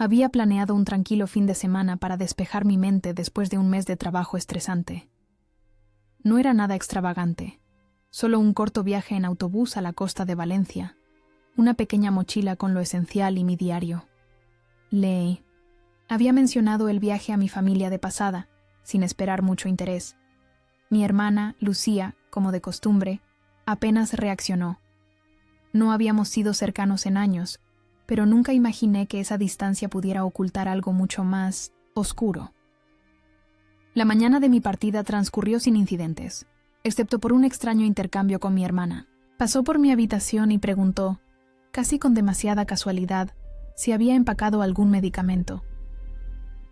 Había planeado un tranquilo fin de semana para despejar mi mente después de un mes de trabajo estresante. No era nada extravagante, solo un corto viaje en autobús a la costa de Valencia, una pequeña mochila con lo esencial y mi diario. Leí. Había mencionado el viaje a mi familia de pasada, sin esperar mucho interés. Mi hermana, Lucía, como de costumbre, apenas reaccionó. No habíamos sido cercanos en años, pero nunca imaginé que esa distancia pudiera ocultar algo mucho más oscuro. La mañana de mi partida transcurrió sin incidentes, excepto por un extraño intercambio con mi hermana. Pasó por mi habitación y preguntó, casi con demasiada casualidad, si había empacado algún medicamento.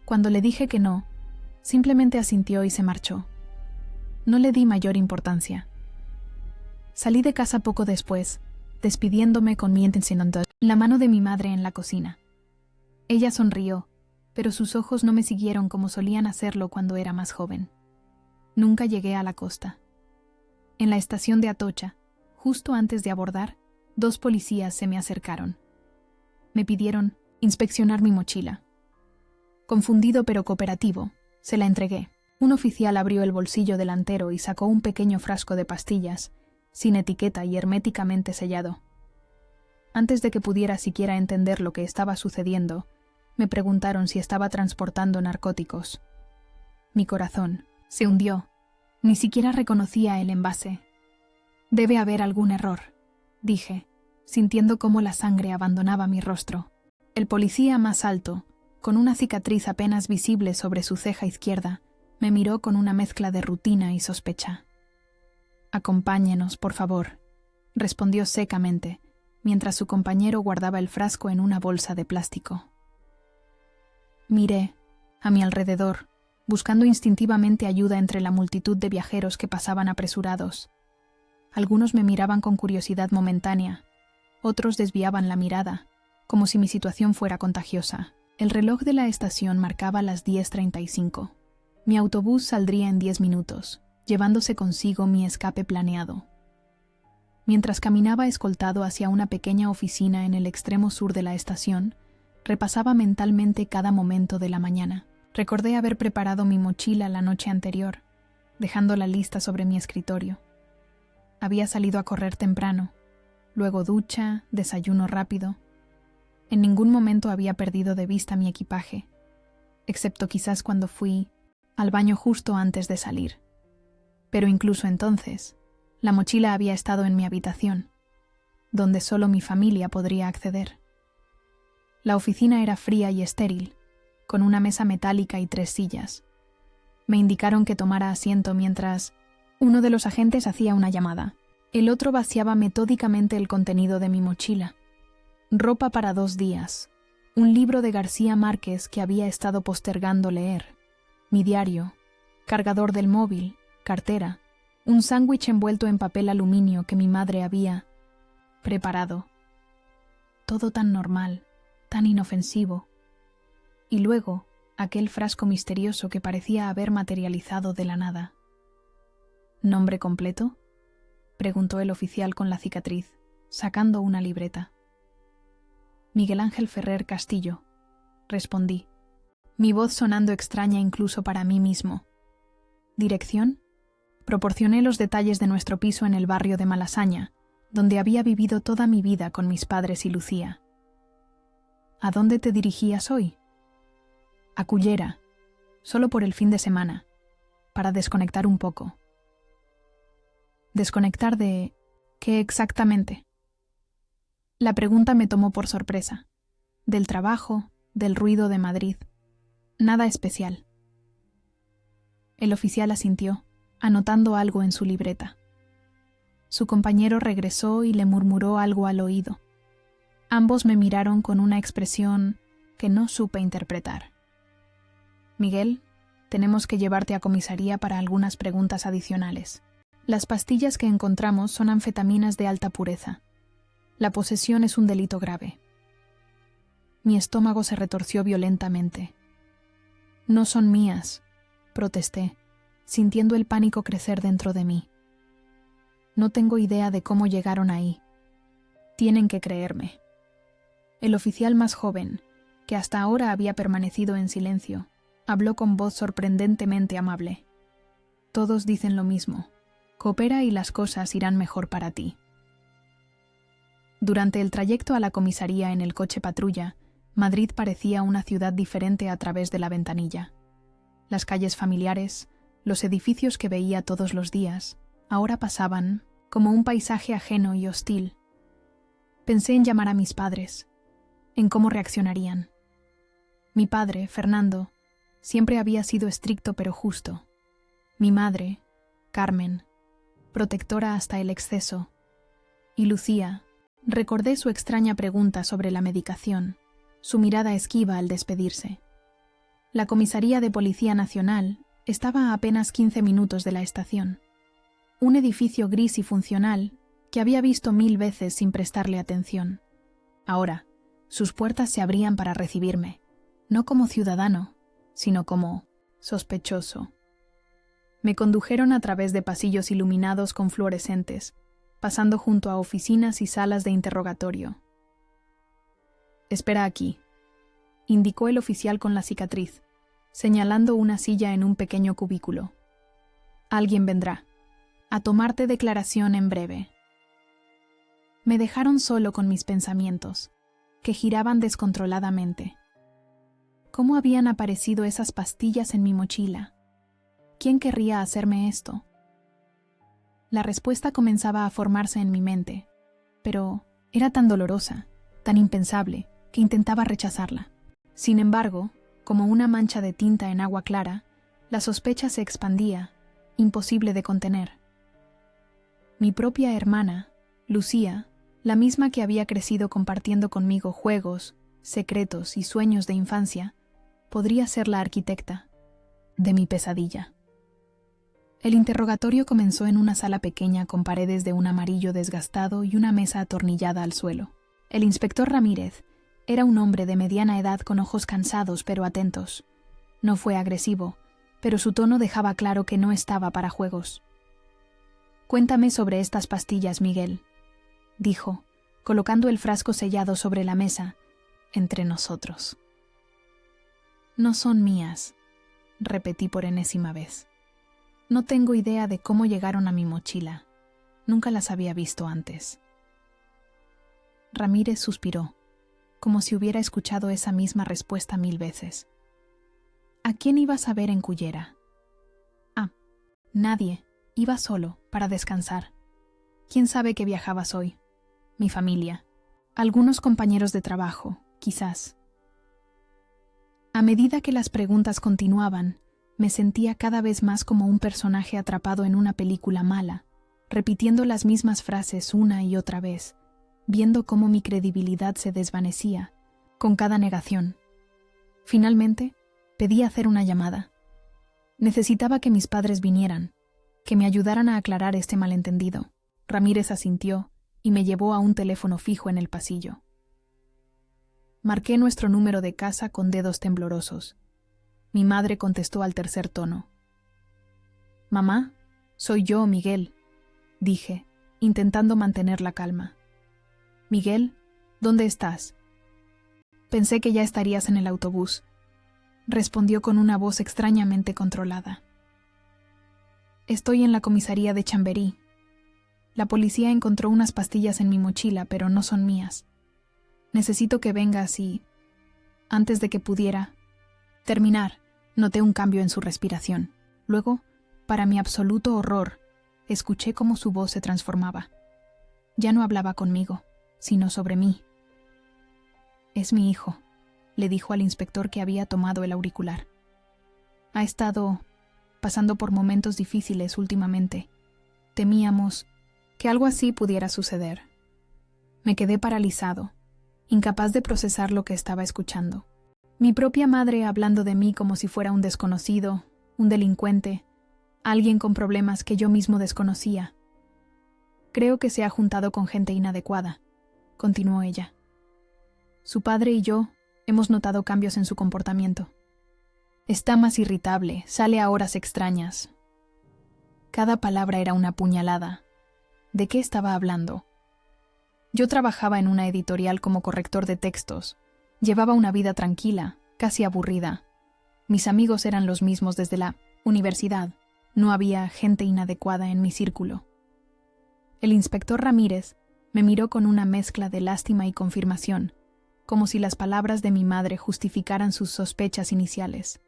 Cuando le dije que no, simplemente asintió y se marchó. No le di mayor importancia. Salí de casa poco después, despidiéndome con mi intención la mano de mi madre en la cocina. Ella sonrió, pero sus ojos no me siguieron como solían hacerlo cuando era más joven. Nunca llegué a la costa. En la estación de Atocha, justo antes de abordar, 2 policías se me acercaron. Me pidieron inspeccionar mi mochila. Confundido pero cooperativo, se la entregué. Un oficial abrió el bolsillo delantero y sacó un pequeño frasco de pastillas, sin etiqueta y herméticamente sellado. Antes de que pudiera siquiera entender lo que estaba sucediendo, me preguntaron si estaba transportando narcóticos. Mi corazón se hundió. Ni siquiera reconocía el envase. Debe haber algún error, dije, sintiendo cómo la sangre abandonaba mi rostro. El policía más alto, con una cicatriz apenas visible sobre su ceja izquierda, me miró con una mezcla de rutina y sospecha. «Acompáñenos, por favor», respondió secamente, mientras su compañero guardaba el frasco en una bolsa de plástico. Miré a mi alrededor, buscando instintivamente ayuda entre la multitud de viajeros que pasaban apresurados. Algunos me miraban con curiosidad momentánea, otros desviaban la mirada, como si mi situación fuera contagiosa. El reloj de la estación marcaba las 10:35. Mi autobús saldría en 10 minutos, llevándose consigo mi escape planeado. Mientras caminaba escoltado hacia una pequeña oficina en el extremo sur de la estación, repasaba mentalmente cada momento de la mañana. Recordé haber preparado mi mochila la noche anterior, dejándola lista sobre mi escritorio. Había salido a correr temprano, luego ducha, desayuno rápido. En ningún momento había perdido de vista mi equipaje, excepto quizás cuando fui al baño justo antes de salir. Pero incluso entonces, la mochila había estado en mi habitación, donde solo mi familia podría acceder. La oficina era fría y estéril, con una mesa metálica y 3 sillas. Me indicaron que tomara asiento mientras uno de los agentes hacía una llamada. El otro vaciaba metódicamente el contenido de mi mochila. Ropa para 2 días, un libro de García Márquez que había estado postergando leer, mi diario, cargador del móvil, cartera, un sándwich envuelto en papel aluminio que mi madre había preparado. Todo tan normal, tan inofensivo. Y luego, aquel frasco misterioso que parecía haber materializado de la nada. ¿Nombre completo?, preguntó el oficial con la cicatriz, sacando una libreta. Miguel Ángel Ferrer Castillo, respondí, mi voz sonando extraña incluso para mí mismo. ¿Dirección? Proporcioné los detalles de nuestro piso en el barrio de Malasaña, donde había vivido toda mi vida con mis padres y Lucía. ¿A dónde te dirigías hoy? A Cullera, solo por el fin de semana, para desconectar un poco. ¿Desconectar de qué exactamente? La pregunta me tomó por sorpresa. Del trabajo, del ruido de Madrid. Nada especial. El oficial asintió, anotando algo en su libreta. Su compañero regresó y le murmuró algo al oído. Ambos me miraron con una expresión que no supe interpretar. Miguel, tenemos que llevarte a comisaría para algunas preguntas adicionales. Las pastillas que encontramos son anfetaminas de alta pureza. La posesión es un delito grave. Mi estómago se retorció violentamente. No son mías, protesté, sintiendo el pánico crecer dentro de mí. No tengo idea de cómo llegaron ahí. Tienen que creerme. El oficial más joven, que hasta ahora había permanecido en silencio, habló con voz sorprendentemente amable. Todos dicen lo mismo. Coopera y las cosas irán mejor para ti. Durante el trayecto a la comisaría en el coche patrulla, Madrid parecía una ciudad diferente a través de la ventanilla. Las calles familiares, los edificios que veía todos los días, ahora pasaban como un paisaje ajeno y hostil. Pensé en llamar a mis padres, en cómo reaccionarían. Mi padre, Fernando, siempre había sido estricto pero justo. Mi madre, Carmen, protectora hasta el exceso. Y Lucía, recordé su extraña pregunta sobre la medicación, su mirada esquiva al despedirse. La comisaría de Policía Nacional estaba a apenas 15 minutos de la estación. Un edificio gris y funcional que había visto 1000 veces sin prestarle atención. Ahora, sus puertas se abrían para recibirme, no como ciudadano, sino como sospechoso. Me condujeron a través de pasillos iluminados con fluorescentes, pasando junto a oficinas y salas de interrogatorio. «Espera aquí», indicó el oficial con la cicatriz, señalando una silla en un pequeño cubículo. «Alguien vendrá a tomarte declaración en breve». Me dejaron solo con mis pensamientos, que giraban descontroladamente. ¿Cómo habían aparecido esas pastillas en mi mochila? ¿Quién querría hacerme esto? La respuesta comenzaba a formarse en mi mente, pero era tan dolorosa, tan impensable, que intentaba rechazarla. Sin embargo, como una mancha de tinta en agua clara, la sospecha se expandía, imposible de contener. Mi propia hermana, Lucía, la misma que había crecido compartiendo conmigo juegos, secretos y sueños de infancia, podría ser la arquitecta de mi pesadilla. El interrogatorio comenzó en una sala pequeña con paredes de un amarillo desgastado y una mesa atornillada al suelo. El inspector Ramírez era un hombre de mediana edad con ojos cansados pero atentos. No fue agresivo, pero su tono dejaba claro que no estaba para juegos. «Cuéntame sobre estas pastillas, Miguel», dijo, colocando el frasco sellado sobre la mesa, entre nosotros. «No son mías», repetí por enésima vez. «No tengo idea de cómo llegaron a mi mochila. Nunca las había visto antes». Ramírez suspiró, como si hubiera escuchado esa misma respuesta 1000 veces. ¿A quién ibas a ver en Cullera? «Ah, nadie. Iba solo, para descansar. ¿Quién sabe que viajabas hoy? Mi familia. Algunos compañeros de trabajo, quizás». A medida que las preguntas continuaban, me sentía cada vez más como un personaje atrapado en una película mala, repitiendo las mismas frases una y otra vez, viendo cómo mi credibilidad se desvanecía con cada negación. Finalmente, pedí hacer una llamada. Necesitaba que mis padres vinieran, que me ayudaran a aclarar este malentendido. Ramírez asintió y me llevó a un teléfono fijo en el pasillo. Marqué nuestro número de casa con dedos temblorosos. Mi madre contestó al tercer tono. «Mamá, soy yo, Miguel», dije, intentando mantener la calma. «Miguel, ¿dónde estás?» «Pensé que ya estarías en el autobús», respondió con una voz extrañamente controlada. «Estoy en la comisaría de Chamberí. La policía encontró unas pastillas en mi mochila, pero no son mías. Necesito que vengas y...». Antes de que pudiera terminar, noté un cambio en su respiración. Luego, para mi absoluto horror, escuché cómo su voz se transformaba. Ya no hablaba conmigo, sino sobre mí. «Es mi hijo», le dijo al inspector que había tomado el auricular. «Ha estado pasando por momentos difíciles últimamente. Temíamos que algo así pudiera suceder». Me quedé paralizado, incapaz de procesar lo que estaba escuchando. Mi propia madre hablando de mí como si fuera un desconocido, un delincuente, alguien con problemas que yo mismo desconocía. «Creo que se ha juntado con gente inadecuada», continuó ella. «Su padre y yo hemos notado cambios en su comportamiento. Está más irritable, sale a horas extrañas». Cada palabra era una puñalada. ¿De qué estaba hablando? Yo trabajaba en una editorial como corrector de textos. Llevaba una vida tranquila, casi aburrida. Mis amigos eran los mismos desde la universidad. No había gente inadecuada en mi círculo. El inspector Ramírez me miró con una mezcla de lástima y confirmación, como si las palabras de mi madre justificaran sus sospechas iniciales.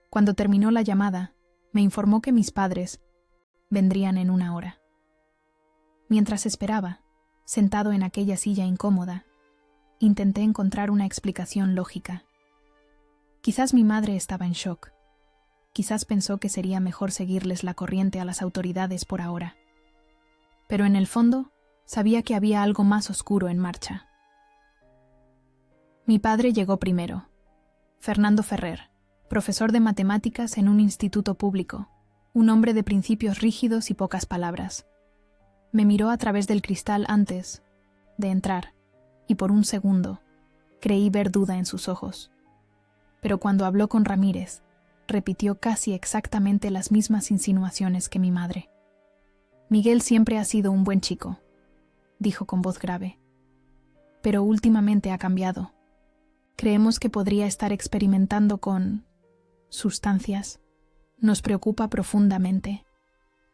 Cuando terminó la llamada, me informó que mis padres vendrían en 1 hora. Mientras esperaba, sentado en aquella silla incómoda, intenté encontrar una explicación lógica. Quizás mi madre estaba en shock. Quizás pensó que sería mejor seguirles la corriente a las autoridades por ahora. Pero en el fondo, sabía que había algo más oscuro en marcha. Mi padre llegó primero. Fernando Ferrer, profesor de matemáticas en un instituto público, un hombre de principios rígidos y pocas palabras. Me miró a través del cristal antes de entrar, y por un segundo creí ver duda en sus ojos. Pero cuando habló con Ramírez, repitió casi exactamente las mismas insinuaciones que mi madre. Miguel siempre ha sido un buen chico, dijo con voz grave. Pero últimamente ha cambiado. Creemos que podría estar experimentando con sustancias. Nos preocupa profundamente.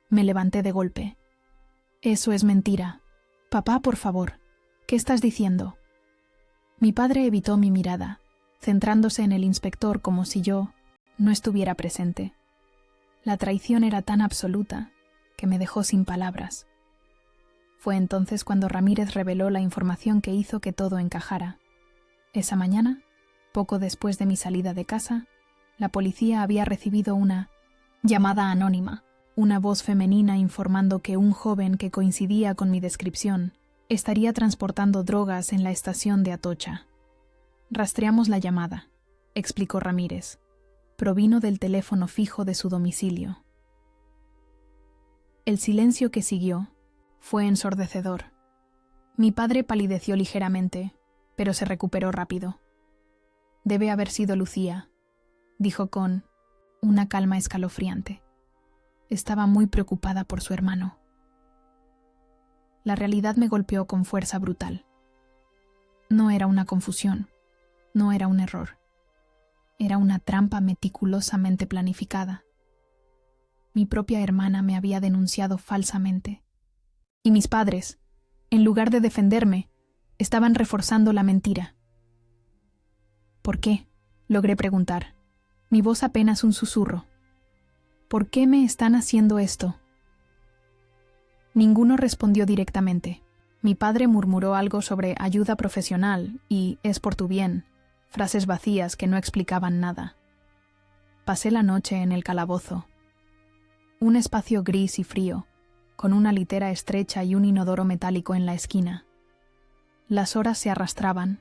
Me levanté de golpe. Eso es mentira. Papá, por favor, ¿qué estás diciendo? Mi padre evitó mi mirada, centrándose en el inspector como si yo no estuviera presente. La traición era tan absoluta que me dejó sin palabras. Fue entonces cuando Ramírez reveló la información que hizo que todo encajara. Esa mañana, poco después de mi salida de casa, la policía había recibido una llamada anónima, una voz femenina informando que un joven que coincidía con mi descripción estaría transportando drogas en la estación de Atocha. Rastreamos la llamada, explicó Ramírez. Provino del teléfono fijo de su domicilio. El silencio que siguió fue ensordecedor. Mi padre palideció ligeramente, pero se recuperó rápido. Debe haber sido Lucía, dijo con una calma escalofriante. Estaba muy preocupada por su hermano. La realidad me golpeó con fuerza brutal. No era una confusión, no era un error. Era una trampa meticulosamente planificada. Mi propia hermana me había denunciado falsamente. Y mis padres, en lugar de defenderme, estaban reforzando la mentira. ¿Por qué?, logré preguntar. Mi voz apenas un susurro. ¿Por qué me están haciendo esto? Ninguno respondió directamente. Mi padre murmuró algo sobre ayuda profesional y es por tu bien, frases vacías que no explicaban nada. Pasé la noche en el calabozo. Un espacio gris y frío, con una litera estrecha y un inodoro metálico en la esquina. Las horas se arrastraban.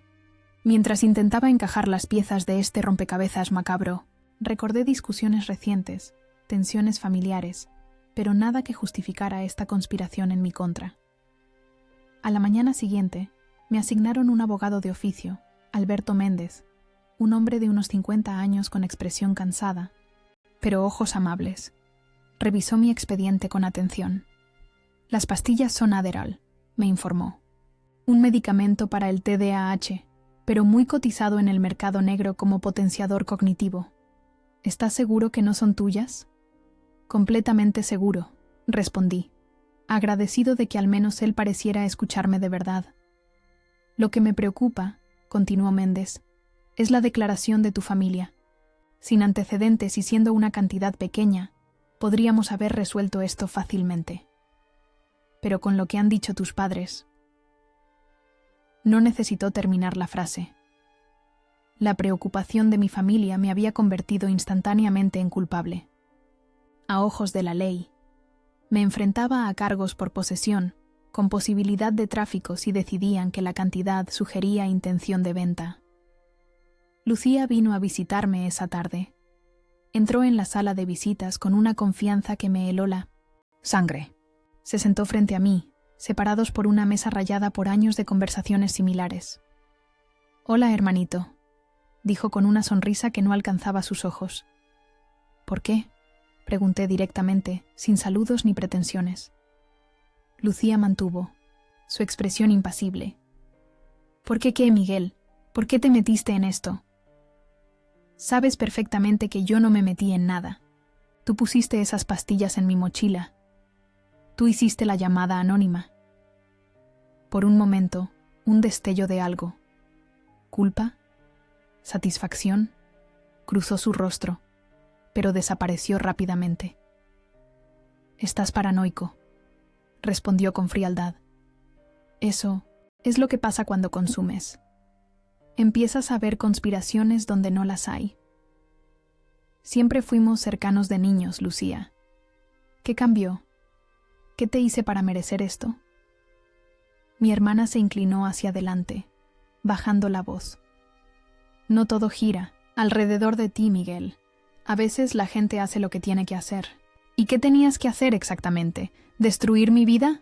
Mientras intentaba encajar las piezas de este rompecabezas macabro, recordé discusiones recientes, tensiones familiares, pero nada que justificara esta conspiración en mi contra. A la mañana siguiente, me asignaron un abogado de oficio, Alberto Méndez, un hombre de unos 50 años con expresión cansada, pero ojos amables. Revisó mi expediente con atención. Las pastillas son Adderall, me informó. Un medicamento para el TDAH, pero muy cotizado en el mercado negro como potenciador cognitivo. ¿Estás seguro que no son tuyas? Completamente seguro, respondí, agradecido de que al menos él pareciera escucharme de verdad. Lo que me preocupa, continuó Méndez, es la declaración de tu familia. Sin antecedentes y siendo una cantidad pequeña, podríamos haber resuelto esto fácilmente. Pero con lo que han dicho tus padres... No necesitó terminar la frase. La preocupación de mi familia me había convertido instantáneamente en culpable. A ojos de la ley, me enfrentaba a cargos por posesión, con posibilidad de tráfico si decidían que la cantidad sugería intención de venta. Lucía vino a visitarme esa tarde. Entró en la sala de visitas con una confianza que me heló la sangre. Se sentó frente a mí, separados por una mesa rayada por años de conversaciones similares. «Hola, hermanito», dijo con una sonrisa que no alcanzaba sus ojos. «¿Por qué?», pregunté directamente, sin saludos ni pretensiones. Lucía mantuvo su expresión impasible. «¿Por qué qué, Miguel? ¿Por qué te metiste en esto? Sabes perfectamente que yo no me metí en nada. Tú pusiste esas pastillas en mi mochila. Tú hiciste la llamada anónima. Por un momento, un destello de algo. ¿Culpa? ¿Satisfacción? Cruzó su rostro, pero desapareció rápidamente. Estás paranoico, respondió con frialdad. Eso es lo que pasa cuando consumes. Empiezas a ver conspiraciones donde no las hay. Siempre fuimos cercanos de niños, Lucía. ¿Qué cambió? ¿Qué te hice para merecer esto? Mi hermana se inclinó hacia adelante, bajando la voz. No todo gira alrededor de ti, Miguel. A veces la gente hace lo que tiene que hacer. ¿Y qué tenías que hacer exactamente? ¿Destruir mi vida?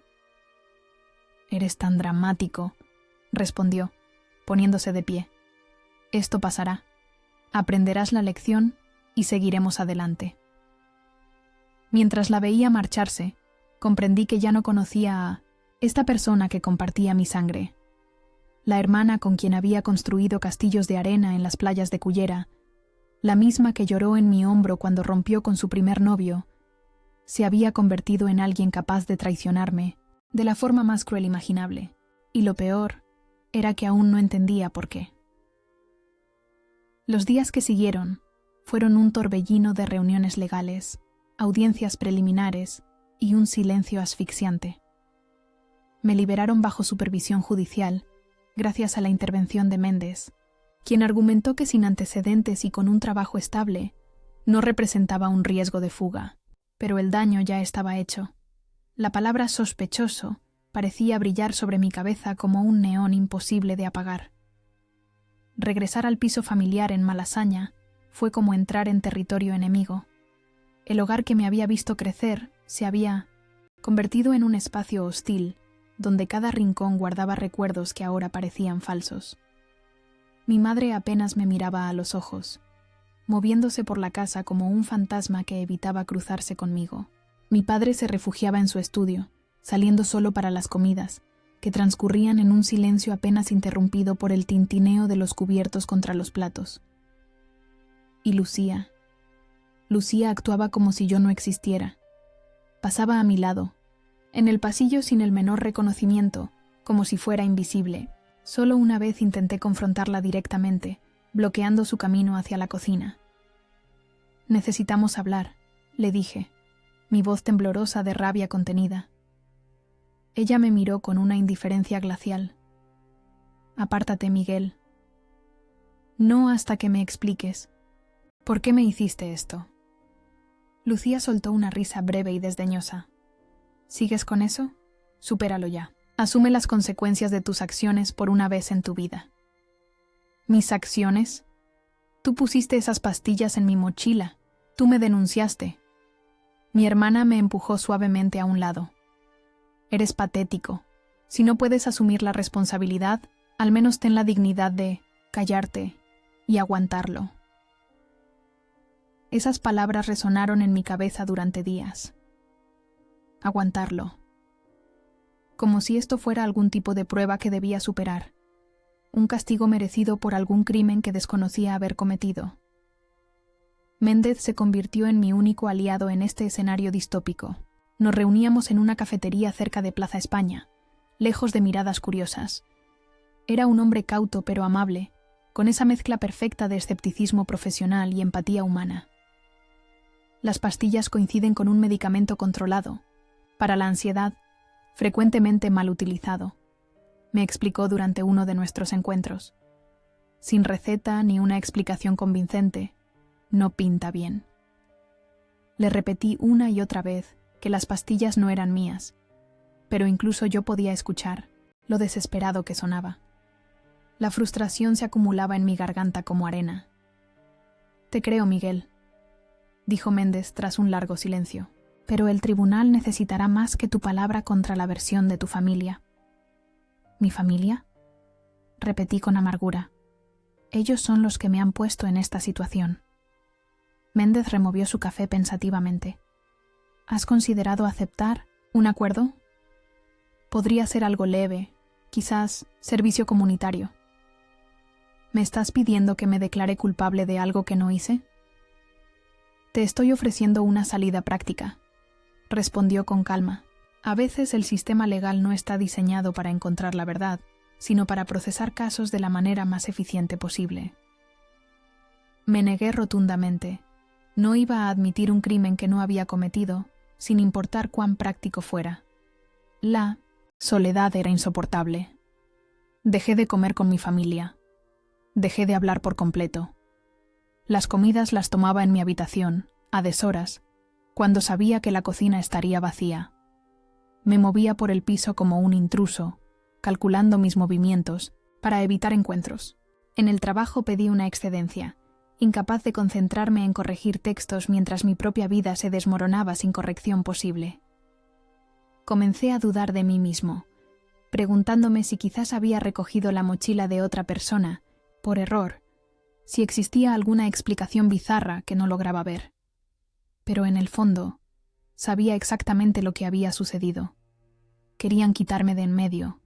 Eres tan dramático, respondió, poniéndose de pie. Esto pasará. Aprenderás la lección y seguiremos adelante. Mientras la veía marcharse, comprendí que ya no conocía a esta persona que compartía mi sangre. La hermana con quien había construido castillos de arena en las playas de Cullera, la misma que lloró en mi hombro cuando rompió con su primer novio, se había convertido en alguien capaz de traicionarme de la forma más cruel imaginable, y lo peor era que aún no entendía por qué. Los días que siguieron fueron un torbellino de reuniones legales, audiencias preliminares y un silencio asfixiante. Me liberaron bajo supervisión judicial, gracias a la intervención de Méndez, quien argumentó que sin antecedentes y con un trabajo estable, no representaba un riesgo de fuga, pero el daño ya estaba hecho. La palabra sospechoso parecía brillar sobre mi cabeza como un neón imposible de apagar. Regresar al piso familiar en Malasaña fue como entrar en territorio enemigo. El hogar que me había visto crecer se había convertido en un espacio hostil, donde cada rincón guardaba recuerdos que ahora parecían falsos. Mi madre apenas me miraba a los ojos, moviéndose por la casa como un fantasma que evitaba cruzarse conmigo. Mi padre se refugiaba en su estudio, saliendo solo para las comidas, que transcurrían en un silencio apenas interrumpido por el tintineo de los cubiertos contra los platos. Y Lucía actuaba como si yo no existiera. Pasaba a mi lado, en el pasillo sin el menor reconocimiento, como si fuera invisible. Solo una vez intenté confrontarla directamente, bloqueando su camino hacia la cocina. «Necesitamos hablar», le dije, mi voz temblorosa de rabia contenida. Ella me miró con una indiferencia glacial. «Apártate, Miguel. No hasta que me expliques. ¿Por qué me hiciste esto?» Lucía soltó una risa breve y desdeñosa. ¿Sigues con eso? Supéralo ya. Asume las consecuencias de tus acciones por una vez en tu vida. ¿Mis acciones? Tú pusiste esas pastillas en mi mochila. Tú me denunciaste. Mi hermana me empujó suavemente a un lado. Eres patético. Si no puedes asumir la responsabilidad, al menos ten la dignidad de callarte y aguantarlo. Esas palabras resonaron en mi cabeza durante días. Aguantarlo. Como si esto fuera algún tipo de prueba que debía superar. Un castigo merecido por algún crimen que desconocía haber cometido. Méndez se convirtió en mi único aliado en este escenario distópico. Nos reuníamos en una cafetería cerca de Plaza España, lejos de miradas curiosas. Era un hombre cauto pero amable, con esa mezcla perfecta de escepticismo profesional y empatía humana. Las pastillas coinciden con un medicamento controlado, para la ansiedad, frecuentemente mal utilizado, me explicó durante uno de nuestros encuentros. Sin receta ni una explicación convincente, no pinta bien. Le repetí una y otra vez que las pastillas no eran mías, pero incluso yo podía escuchar lo desesperado que sonaba. La frustración se acumulaba en mi garganta como arena. «Te creo, Miguel», dijo Méndez tras un largo silencio, «pero el tribunal necesitará más que tu palabra contra la versión de tu familia». «¿Mi familia?», repetí con amargura. «Ellos son los que me han puesto en esta situación». Méndez removió su café pensativamente. ¿Has considerado aceptar un acuerdo? Podría ser algo leve, quizás servicio comunitario. ¿Me estás pidiendo que me declare culpable de algo que no hice? Te estoy ofreciendo una salida práctica, respondió con calma. A veces el sistema legal no está diseñado para encontrar la verdad, sino para procesar casos de la manera más eficiente posible. Me negué rotundamente. No iba a admitir un crimen que no había cometido, sin importar cuán práctico fuera. La soledad era insoportable. Dejé de comer con mi familia. Dejé de hablar por completo. Las comidas las tomaba en mi habitación, a deshoras, cuando sabía que la cocina estaría vacía. Me movía por el piso como un intruso, calculando mis movimientos para evitar encuentros. En el trabajo pedí una excedencia, incapaz de concentrarme en corregir textos mientras mi propia vida se desmoronaba sin corrección posible. Comencé a dudar de mí mismo, preguntándome si quizás había recogido la mochila de otra persona, por error, si existía alguna explicación bizarra que no lograba ver. Pero en el fondo, sabía exactamente lo que había sucedido. Querían quitarme de en medio.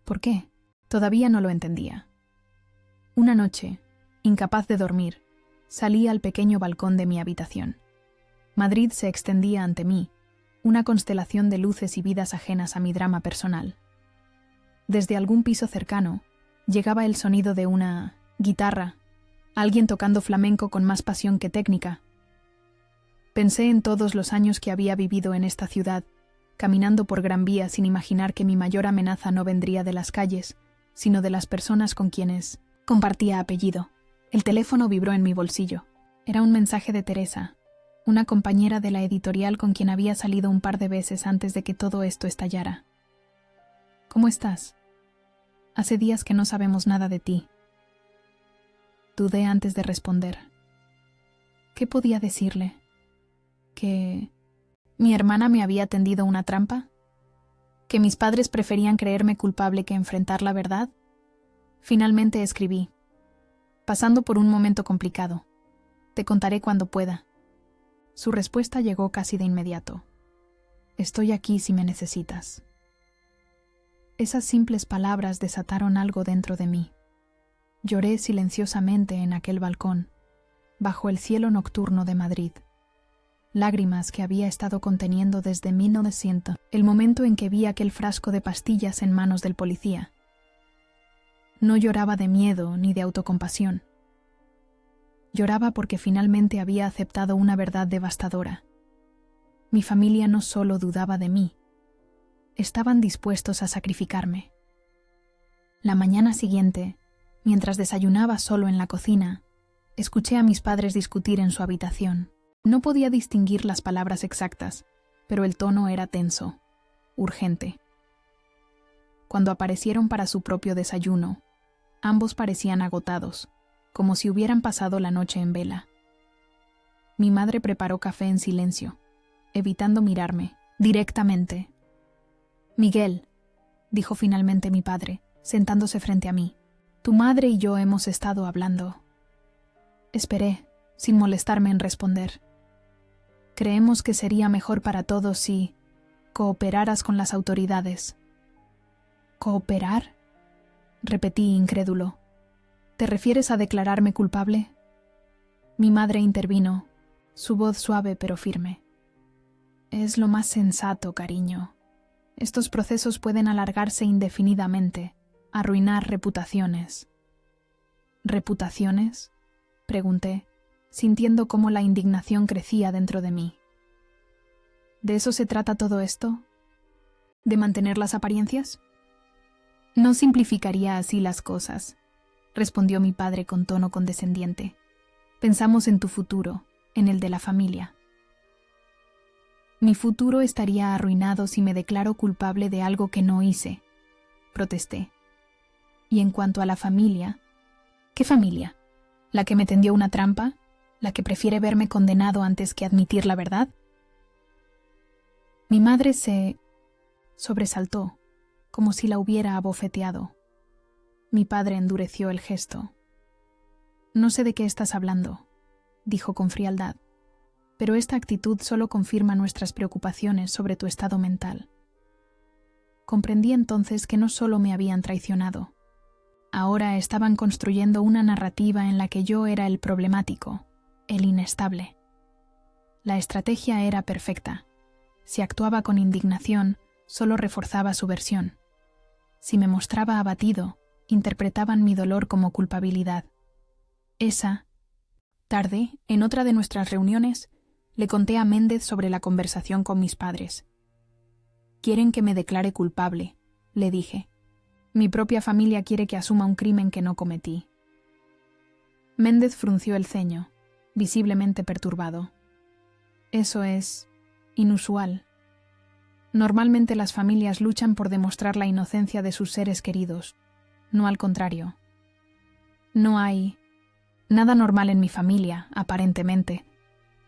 ¿Por qué? Todavía no lo entendía. Una noche, incapaz de dormir, salí al pequeño balcón de mi habitación. Madrid se extendía ante mí, una constelación de luces y vidas ajenas a mi drama personal. Desde algún piso cercano, llegaba el sonido de una guitarra, alguien tocando flamenco con más pasión que técnica. Pensé en todos los años que había vivido en esta ciudad, caminando por Gran Vía sin imaginar que mi mayor amenaza no vendría de las calles, sino de las personas con quienes compartía apellido. El teléfono vibró en mi bolsillo. Era un mensaje de Teresa, una compañera de la editorial con quien había salido un par de veces antes de que todo esto estallara. ¿Cómo estás? Hace días que no sabemos nada de ti. Dudé antes de responder. ¿Qué podía decirle? ¿Que mi hermana me había tendido una trampa? ¿Que mis padres preferían creerme culpable que enfrentar la verdad? Finalmente escribí, pasando por un momento complicado. Te contaré cuando pueda. Su respuesta llegó casi de inmediato. Estoy aquí si me necesitas. Esas simples palabras desataron algo dentro de mí. Lloré silenciosamente en aquel balcón, bajo el cielo nocturno de Madrid. Lágrimas que había estado conteniendo desde 1900, el momento en que vi aquel frasco de pastillas en manos del policía. No lloraba de miedo ni de autocompasión. Lloraba porque finalmente había aceptado una verdad devastadora. Mi familia no solo dudaba de mí, estaban dispuestos a sacrificarme. La mañana siguiente, mientras desayunaba solo en la cocina, escuché a mis padres discutir en su habitación. No podía distinguir las palabras exactas, pero el tono era tenso, urgente. Cuando aparecieron para su propio desayuno, ambos parecían agotados, como si hubieran pasado la noche en vela. Mi madre preparó café en silencio, evitando mirarme directamente. «Miguel», dijo finalmente mi padre, sentándose frente a mí, «tu madre y yo hemos estado hablando». Esperé, sin molestarme en responder. «Creemos que sería mejor para todos si cooperaras con las autoridades». «¿Cooperar?», repetí incrédulo. «¿Te refieres a declararme culpable?». Mi madre intervino, su voz suave pero firme. «Es lo más sensato, cariño. Estos procesos pueden alargarse indefinidamente, arruinar reputaciones». «¿Reputaciones?», pregunté, sintiendo cómo la indignación crecía dentro de mí. ¿De eso se trata todo esto? ¿De mantener las apariencias? No simplificaría así las cosas, respondió mi padre con tono condescendiente. Pensamos en tu futuro, en el de la familia. Mi futuro estaría arruinado si me declaro culpable de algo que no hice, protesté. Y en cuanto a la familia, ¿qué familia? ¿La que me tendió una trampa? ¿La que prefiere verme condenado antes que admitir la verdad? Mi madre se sobresaltó, como si la hubiera abofeteado. Mi padre endureció el gesto. «No sé de qué estás hablando», dijo con frialdad, «pero esta actitud solo confirma nuestras preocupaciones sobre tu estado mental». Comprendí entonces que no solo me habían traicionado, Ahora estaban construyendo una narrativa en la que yo era el problemático, el inestable. La estrategia era perfecta. Si actuaba con indignación, solo reforzaba su versión. Si me mostraba abatido, interpretaban mi dolor como culpabilidad. Tarde, en otra de nuestras reuniones, le conté a Méndez sobre la conversación con mis padres. «Quieren que me declare culpable», le dije. «Mi propia familia quiere que asuma un crimen que no cometí». Méndez frunció el ceño, visiblemente perturbado. «Eso es inusual. Normalmente las familias luchan por demostrar la inocencia de sus seres queridos, no al contrario. No hay nada normal en mi familia, aparentemente»,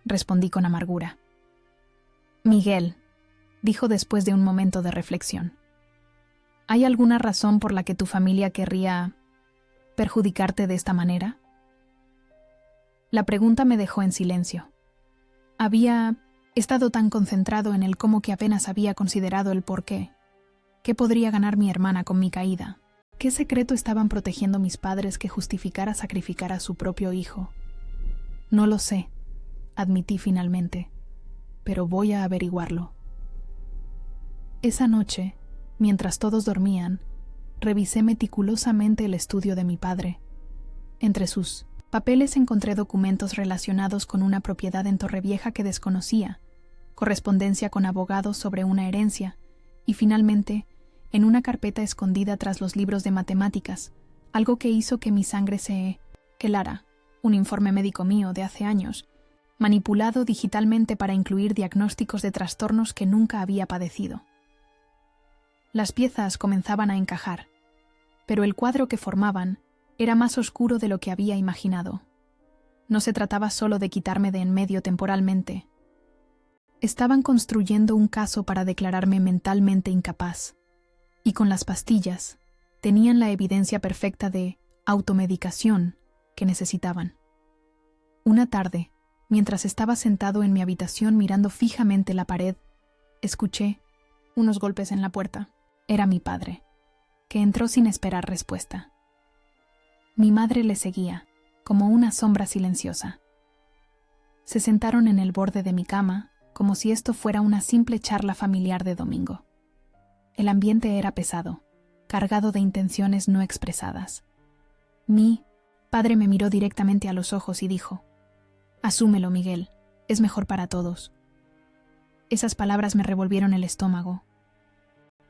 respondí con amargura. «Miguel», dijo después de un momento de reflexión, ¿hay alguna razón por la que tu familia querría perjudicarte de esta manera? La pregunta me dejó en silencio. Había estado tan concentrado en el cómo que apenas había considerado el por qué. ¿Qué podría ganar mi hermana con mi caída? ¿Qué secreto estaban protegiendo mis padres que justificara sacrificar a su propio hijo? No lo sé, admití finalmente, pero voy a averiguarlo. Esa noche, mientras todos dormían, revisé meticulosamente el estudio de mi padre. Entre sus papeles encontré documentos relacionados con una propiedad en Torrevieja que desconocía, correspondencia con abogados sobre una herencia y, finalmente, en una carpeta escondida tras los libros de matemáticas, algo que hizo que mi sangre se helara, un informe médico mío de hace años, manipulado digitalmente para incluir diagnósticos de trastornos que nunca había padecido. Las piezas comenzaban a encajar, pero el cuadro que formaban era más oscuro de lo que había imaginado. No se trataba solo de quitarme de en medio temporalmente. Estaban construyendo un caso para declararme mentalmente incapaz, y con las pastillas tenían la evidencia perfecta de automedicación que necesitaban. Una tarde, mientras estaba sentado en mi habitación mirando fijamente la pared, escuché unos golpes en la puerta. Era mi padre, que entró sin esperar respuesta. Mi madre le seguía, como una sombra silenciosa. Se sentaron en el borde de mi cama, como si esto fuera una simple charla familiar de domingo. El ambiente era pesado, cargado de intenciones no expresadas. Mi padre me miró directamente a los ojos y dijo: «Asúmelo, Miguel, es mejor para todos». Esas palabras me revolvieron el estómago.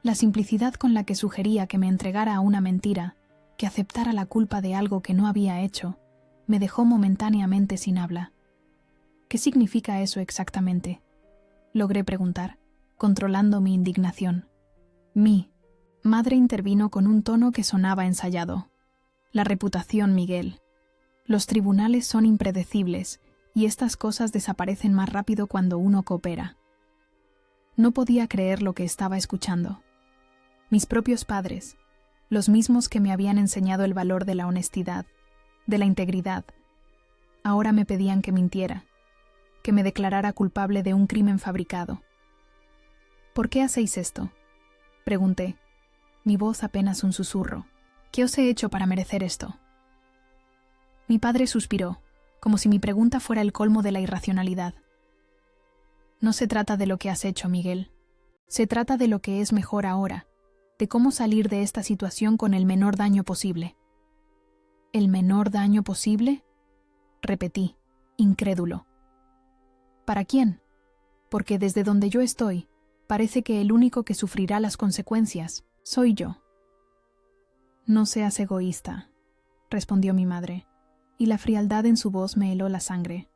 La simplicidad con la que sugería que me entregara a una mentira, que aceptara la culpa de algo que no había hecho, me dejó momentáneamente sin habla. ¿Qué significa eso exactamente?, logré preguntar, controlando mi indignación. Mi madre intervino con un tono que sonaba ensayado. «La reputación, Miguel. Los tribunales son impredecibles y estas cosas desaparecen más rápido cuando uno coopera». No podía creer lo que estaba escuchando. Mis propios padres, los mismos que me habían enseñado el valor de la honestidad, de la integridad, ahora me pedían que mintiera, que me declarara culpable de un crimen fabricado. «¿Por qué hacéis esto?», pregunté, mi voz apenas un susurro. «¿Qué os he hecho para merecer esto?». Mi padre suspiró, como si mi pregunta fuera el colmo de la irracionalidad. «No se trata de lo que has hecho, Miguel. Se trata de lo que es mejor ahora, de cómo salir de esta situación con el menor daño posible». «¿El menor daño posible?», repetí, incrédulo. «¿Para quién? Porque desde donde yo estoy, parece que el único que sufrirá las consecuencias soy yo». «No seas egoísta», respondió mi madre, y la frialdad en su voz me heló la sangre.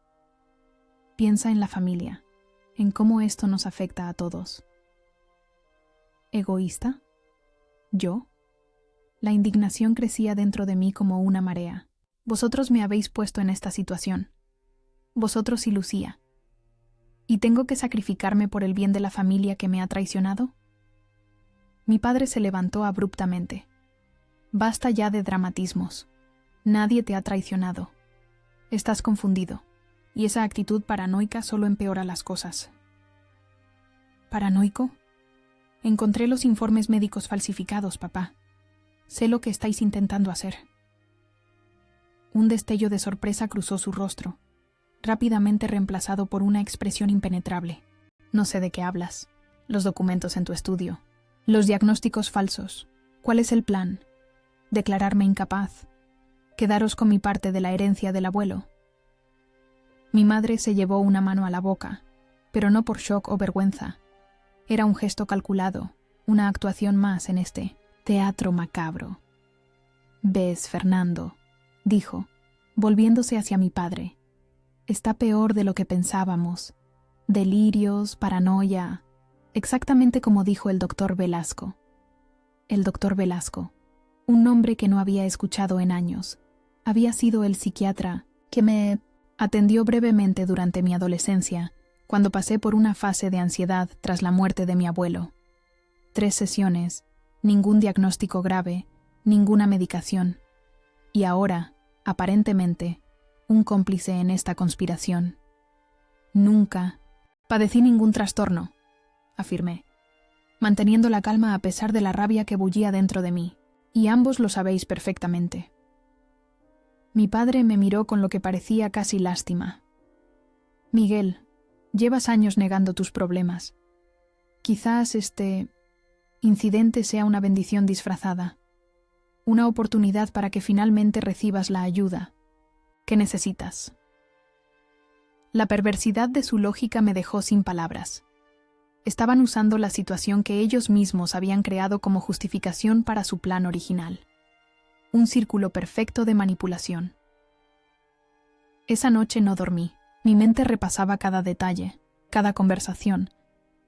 «Piensa en la familia, en cómo esto nos afecta a todos». ¿Egoísta? ¿Yo? La indignación crecía dentro de mí como una marea. Vosotros me habéis puesto en esta situación. Vosotros y Lucía. ¿Y tengo que sacrificarme por el bien de la familia que me ha traicionado? Mi padre se levantó abruptamente. «Basta ya de dramatismos. Nadie te ha traicionado. Estás confundido, y esa actitud paranoica solo empeora las cosas». «¿Paranoico? Encontré los informes médicos falsificados, papá». Sé lo que estáis intentando hacer. Un destello de sorpresa cruzó su rostro, rápidamente reemplazado por una expresión impenetrable. No sé de qué hablas. Los documentos en tu estudio. Los diagnósticos falsos. ¿Cuál es el plan? ¿Declararme incapaz? ¿Quedaros con mi parte de la herencia del abuelo? Mi madre se llevó una mano a la boca, pero no por shock o vergüenza. Era un gesto calculado, una actuación más en este teatro macabro. «Ves, Fernando», dijo, volviéndose hacia mi padre. «Está peor de lo que pensábamos. Delirios, paranoia, exactamente como dijo el doctor Velasco». El doctor Velasco, un nombre que no había escuchado en años, había sido el psiquiatra que me atendió brevemente durante mi adolescencia, cuando pasé por una fase de ansiedad tras la muerte de mi abuelo. 3 sesiones, ningún diagnóstico grave, ninguna medicación. Y ahora, aparentemente, un cómplice en esta conspiración. Nunca padecí ningún trastorno, afirmé, manteniendo la calma a pesar de la rabia que bullía dentro de mí, y ambos lo sabéis perfectamente. Mi padre me miró con lo que parecía casi lástima. «Miguel, llevas años negando tus problemas. Quizás este incidente sea una bendición disfrazada, una oportunidad para que finalmente recibas la ayuda que necesitas». La perversidad de su lógica me dejó sin palabras. Estaban usando la situación que ellos mismos habían creado como justificación para su plan original. Un círculo perfecto de manipulación. Esa noche no dormí. Mi mente repasaba cada detalle, cada conversación,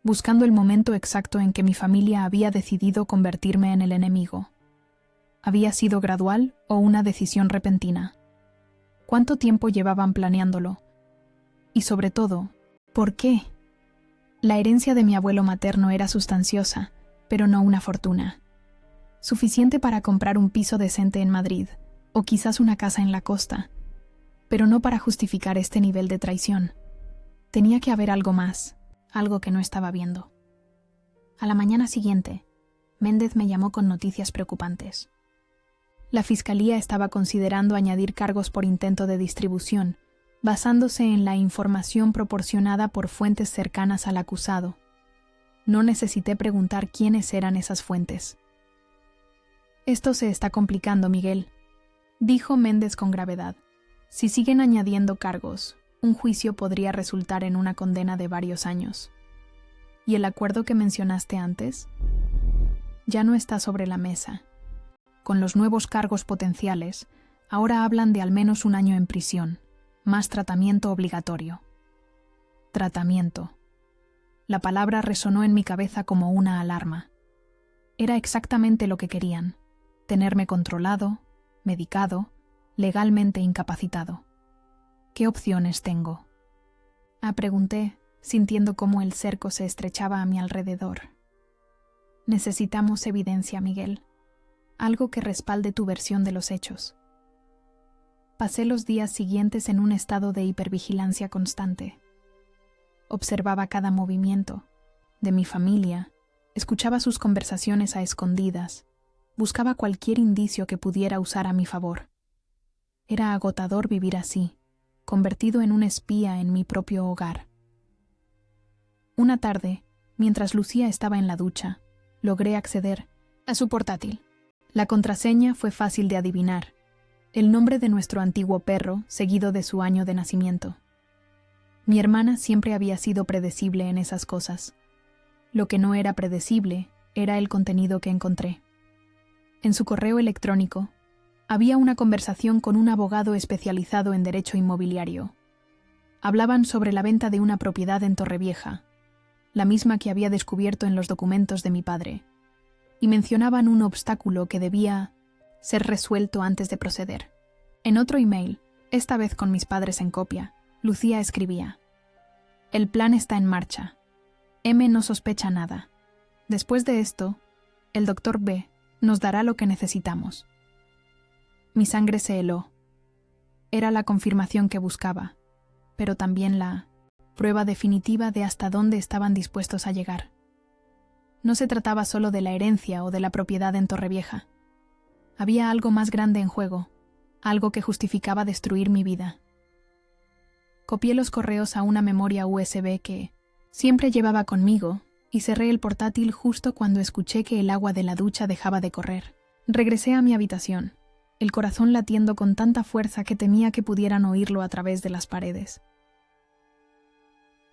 buscando el momento exacto en que mi familia había decidido convertirme en el enemigo. ¿Había sido gradual o una decisión repentina? ¿Cuánto tiempo llevaban planeándolo? Y sobre todo, ¿por qué? La herencia de mi abuelo materno era sustanciosa, pero no una fortuna. Suficiente para comprar un piso decente en Madrid, o quizás una casa en la costa, pero no para justificar este nivel de traición. Tenía que haber algo más, algo que no estaba viendo. A la mañana siguiente, Méndez me llamó con noticias preocupantes. La Fiscalía estaba considerando añadir cargos por intento de distribución, basándose en la información proporcionada por fuentes cercanas al acusado. No necesité preguntar quiénes eran esas fuentes. «Esto se está complicando, Miguel», dijo Méndez con gravedad. «Si siguen añadiendo cargos, un juicio podría resultar en una condena de varios años. ¿Y el acuerdo que mencionaste antes? Ya no está sobre la mesa. Con los nuevos cargos potenciales, ahora hablan de al menos 1 año en prisión, más tratamiento obligatorio». Tratamiento. La palabra resonó en mi cabeza como una alarma. Era exactamente lo que querían: tenerme controlado, medicado, legalmente incapacitado. ¿Qué opciones tengo? Pregunté, sintiendo cómo el cerco se estrechaba a mi alrededor. Necesitamos evidencia, Miguel. Algo que respalde tu versión de los hechos. Pasé los días siguientes en un estado de hipervigilancia constante. Observaba cada movimiento de mi familia, escuchaba sus conversaciones a escondidas, buscaba cualquier indicio que pudiera usar a mi favor. Era agotador vivir así, convertido en un espía en mi propio hogar. Una tarde, mientras Lucía estaba en la ducha, logré acceder a su portátil. La contraseña fue fácil de adivinar: el nombre de nuestro antiguo perro, seguido de su año de nacimiento. Mi hermana siempre había sido predecible en esas cosas. Lo que no era predecible era el contenido que encontré. En su correo electrónico había una conversación con un abogado especializado en derecho inmobiliario. Hablaban sobre la venta de una propiedad en Torrevieja, la misma que había descubierto en los documentos de mi padre, y mencionaban un obstáculo que debía ser resuelto antes de proceder. En otro email, esta vez con mis padres en copia, Lucía escribía: «El plan está en marcha. M no sospecha nada. Después de esto, el doctor B nos dará lo que necesitamos». Mi sangre se heló. Era la confirmación que buscaba, pero también la prueba definitiva de hasta dónde estaban dispuestos a llegar. No se trataba solo de la herencia o de la propiedad en Torrevieja. Había algo más grande en juego, algo que justificaba destruir mi vida. Copié los correos a una memoria USB que siempre llevaba conmigo y cerré el portátil justo cuando escuché que el agua de la ducha dejaba de correr. Regresé a mi habitación, el corazón latiendo con tanta fuerza que temía que pudieran oírlo a través de las paredes.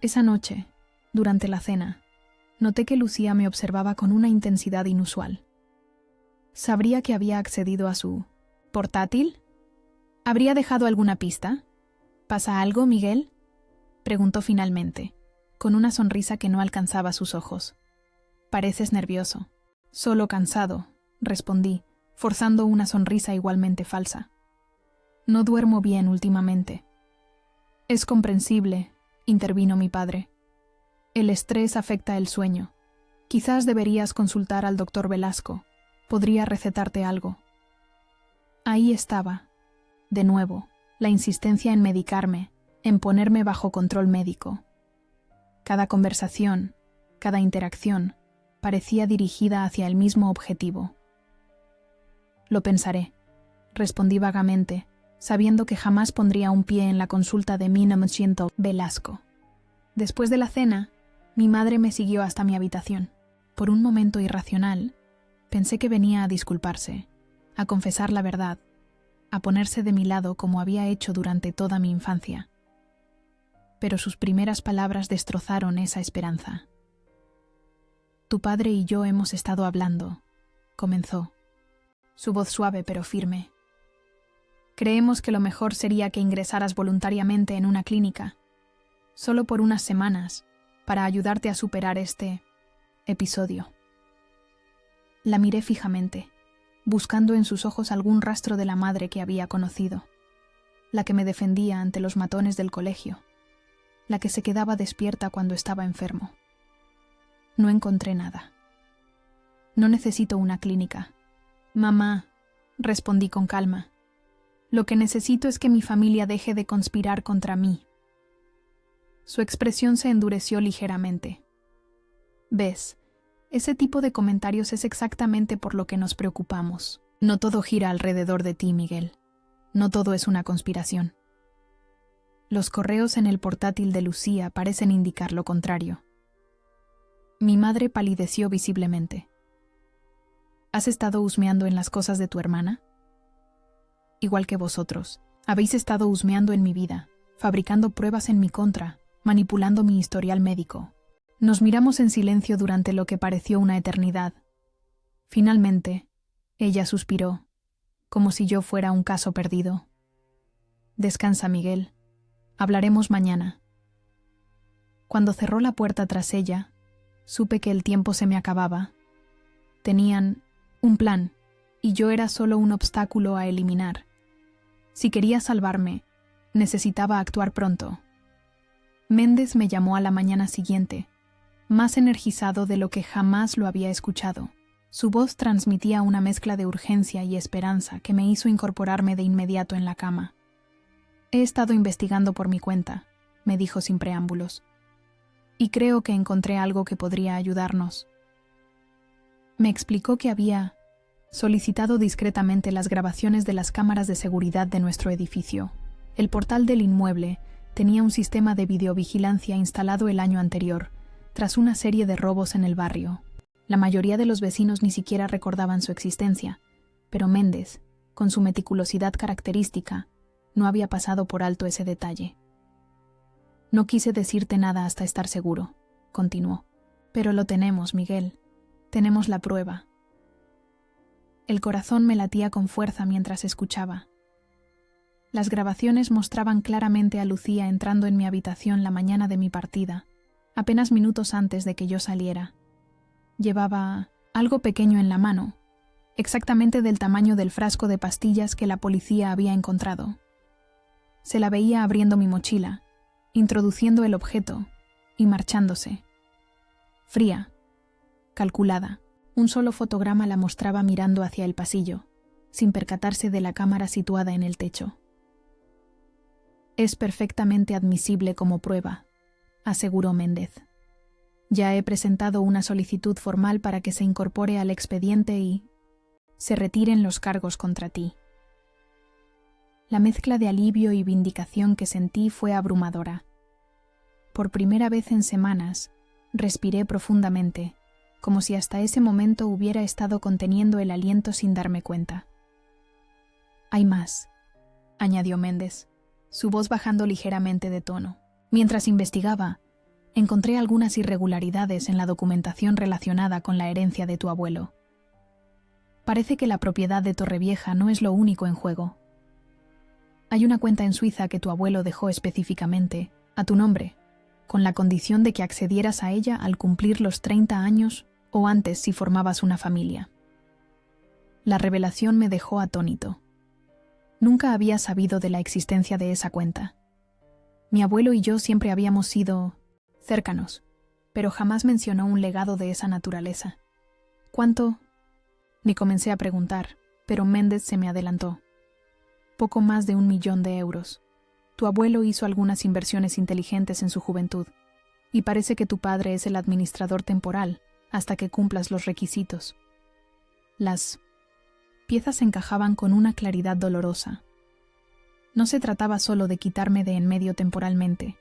Esa noche, durante la cena, noté que Lucía me observaba con una intensidad inusual. ¿Sabría que había accedido a su portátil? ¿Habría dejado alguna pista? ¿Pasa algo, Miguel?, preguntó finalmente, con una sonrisa que no alcanzaba sus ojos. Pareces nervioso. Solo cansado, respondí, forzando una sonrisa igualmente falsa. No duermo bien últimamente. Es comprensible, intervino mi padre. El estrés afecta el sueño. Quizás deberías consultar al doctor Velasco. Podría recetarte algo. Ahí estaba, de nuevo, la insistencia en medicarme, en ponerme bajo control médico. Cada conversación, cada interacción, parecía dirigida hacia el mismo objetivo. Lo pensaré, respondí vagamente, sabiendo que jamás pondría un pie en la consulta de Minamciento Velasco. Después de la cena, mi madre me siguió hasta mi habitación. Por un momento irracional, pensé que venía a disculparse, a confesar la verdad, a ponerse de mi lado como había hecho durante toda mi infancia. Pero sus primeras palabras destrozaron esa esperanza. Tu padre y yo hemos estado hablando, comenzó, su voz suave pero firme. Creemos que lo mejor sería que ingresaras voluntariamente en una clínica, solo por unas semanas, para ayudarte a superar este episodio. La miré fijamente, buscando en sus ojos algún rastro de la madre que había conocido, la que me defendía ante los matones del colegio, la que se quedaba despierta cuando estaba enfermo. No encontré nada. No necesito una clínica. Mamá, respondí con calma, lo que necesito es que mi familia deje de conspirar contra mí. Su expresión se endureció ligeramente. ¿Ves? Ese tipo de comentarios es exactamente por lo que nos preocupamos. No todo gira alrededor de ti, Miguel. No todo es una conspiración. Los correos en el portátil de Lucía parecen indicar lo contrario. Mi madre palideció visiblemente. ¿Has estado husmeando en las cosas de tu hermana? Igual que vosotros, habéis estado husmeando en mi vida, fabricando pruebas en mi contra, manipulando mi historial médico. Nos miramos en silencio durante lo que pareció una eternidad. Finalmente, ella suspiró, como si yo fuera un caso perdido. Descansa, Miguel. Hablaremos mañana. Cuando cerró la puerta tras ella, supe que el tiempo se me acababa. Tenían un plan, y yo era solo un obstáculo a eliminar. Si quería salvarme, necesitaba actuar pronto. Méndez me llamó a la mañana siguiente, más energizado de lo que jamás lo había escuchado. Su voz transmitía una mezcla de urgencia y esperanza que me hizo incorporarme de inmediato en la cama. He estado investigando por mi cuenta, me dijo sin preámbulos, y creo que encontré algo que podría ayudarnos. Me explicó que había solicitado discretamente las grabaciones de las cámaras de seguridad de nuestro edificio. El portal del inmueble tenía un sistema de videovigilancia instalado el año anterior, tras una serie de robos en el barrio. La mayoría de los vecinos ni siquiera recordaban su existencia, pero Méndez, con su meticulosidad característica, no había pasado por alto ese detalle. No quise decirte nada hasta estar seguro, continuó. Pero lo tenemos, Miguel. Tenemos la prueba. El corazón me latía con fuerza mientras escuchaba. Las grabaciones mostraban claramente a Lucía entrando en mi habitación la mañana de mi partida, apenas minutos antes de que yo saliera. Llevaba algo pequeño en la mano, exactamente del tamaño del frasco de pastillas que la policía había encontrado. Se la veía abriendo mi mochila, introduciendo el objeto y marchándose. Fría, calculada. Un solo fotograma la mostraba mirando hacia el pasillo, sin percatarse de la cámara situada en el techo. Es perfectamente admisible como prueba, aseguró Méndez. Ya he presentado una solicitud formal para que se incorpore al expediente y... se retiren los cargos contra ti. La mezcla de alivio y vindicación que sentí fue abrumadora. Por primera vez en semanas, respiré profundamente, como si hasta ese momento hubiera estado conteniendo el aliento sin darme cuenta. «Hay más», añadió Méndez, su voz bajando ligeramente de tono. «Mientras investigaba, encontré algunas irregularidades en la documentación relacionada con la herencia de tu abuelo. Parece que la propiedad de Torrevieja no es lo único en juego. Hay una cuenta en Suiza que tu abuelo dejó específicamente a tu nombre, con la condición de que accedieras a ella al cumplir los 30 años o antes si formabas una familia. La revelación me dejó atónito. Nunca había sabido de la existencia de esa cuenta. Mi abuelo y yo siempre habíamos sido cercanos, pero jamás mencionó un legado de esa naturaleza. ¿Cuánto? Ni comencé a preguntar, pero Méndez se me adelantó. Poco más de 1 millón de euros. Tu abuelo hizo algunas inversiones inteligentes en su juventud, y parece que tu padre es el administrador temporal hasta que cumplas los requisitos. Las piezas encajaban con una claridad dolorosa. No se trataba solo de quitarme de en medio temporalmente.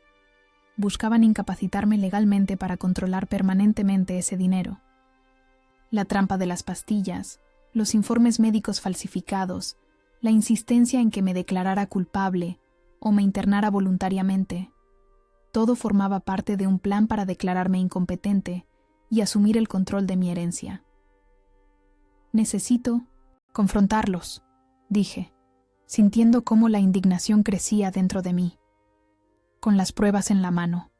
Buscaban incapacitarme legalmente para controlar permanentemente ese dinero. La trampa de las pastillas, los informes médicos falsificados, la insistencia en que me declarara culpable o me internara voluntariamente, todo formaba parte de un plan para declararme incompetente y asumir el control de mi herencia. Necesito confrontarlos, dije, sintiendo cómo la indignación crecía dentro de mí, con las pruebas en la mano.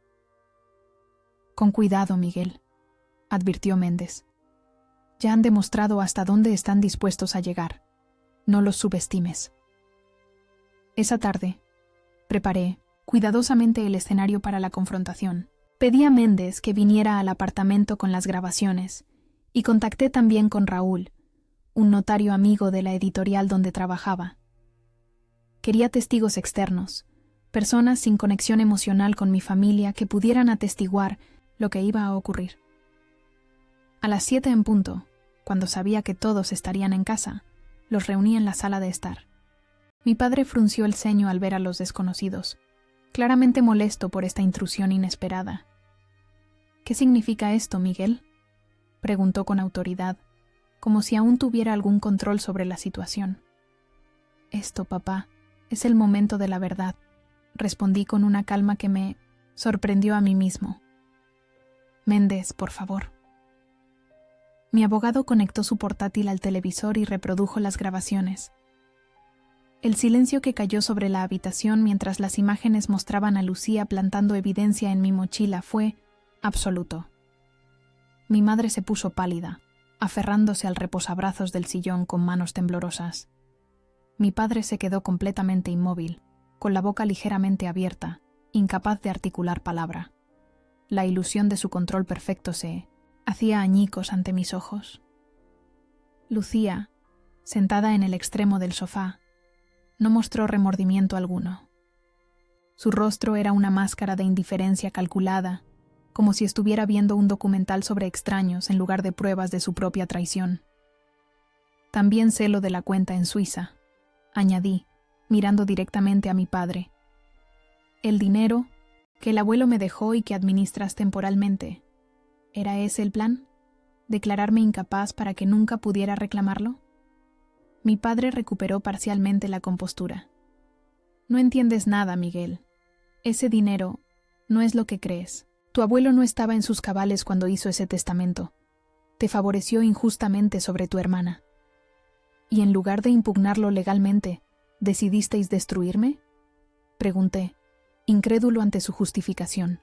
Con cuidado, Miguel, advirtió Méndez. Ya han demostrado hasta dónde están dispuestos a llegar. No los subestimes. Esa tarde, preparé cuidadosamente el escenario para la confrontación. Pedí a Méndez que viniera al apartamento con las grabaciones y contacté también con Raúl, un notario amigo de la editorial donde trabajaba. Quería testigos externos, personas sin conexión emocional con mi familia que pudieran atestiguar lo que iba a ocurrir. A las 7 en punto, cuando sabía que todos estarían en casa, los reuní en la sala de estar. Mi padre frunció el ceño al ver a los desconocidos, claramente molesto por esta intrusión inesperada. «¿Qué significa esto, Miguel?», preguntó con autoridad, como si aún tuviera algún control sobre la situación. «Esto, papá, es el momento de la verdad», respondí con una calma que me sorprendió a mí mismo. «Méndez, por favor». Mi abogado conectó su portátil al televisor y reprodujo las grabaciones. El silencio que cayó sobre la habitación mientras las imágenes mostraban a Lucía plantando evidencia en mi mochila fue absoluto. Mi madre se puso pálida, aferrándose al reposabrazos del sillón con manos temblorosas. Mi padre se quedó completamente inmóvil, con la boca ligeramente abierta, incapaz de articular palabra. La ilusión de su control perfecto se hacía añicos ante mis ojos. Lucía, sentada en el extremo del sofá, no mostró remordimiento alguno. Su rostro era una máscara de indiferencia calculada, como si estuviera viendo un documental sobre extraños en lugar de pruebas de su propia traición. «También sé lo de la cuenta en Suiza», añadí, mirando directamente a mi padre. «El dinero que el abuelo me dejó y que administras temporalmente, ¿era ese el plan? ¿Declararme incapaz para que nunca pudiera reclamarlo?» Mi padre recuperó parcialmente la compostura. «No entiendes nada, Miguel. Ese dinero no es lo que crees. Tu abuelo no estaba en sus cabales cuando hizo ese testamento. Te favoreció injustamente sobre tu hermana. ¿Y en lugar de impugnarlo legalmente, decidisteis destruirme?», pregunté, incrédulo ante su justificación.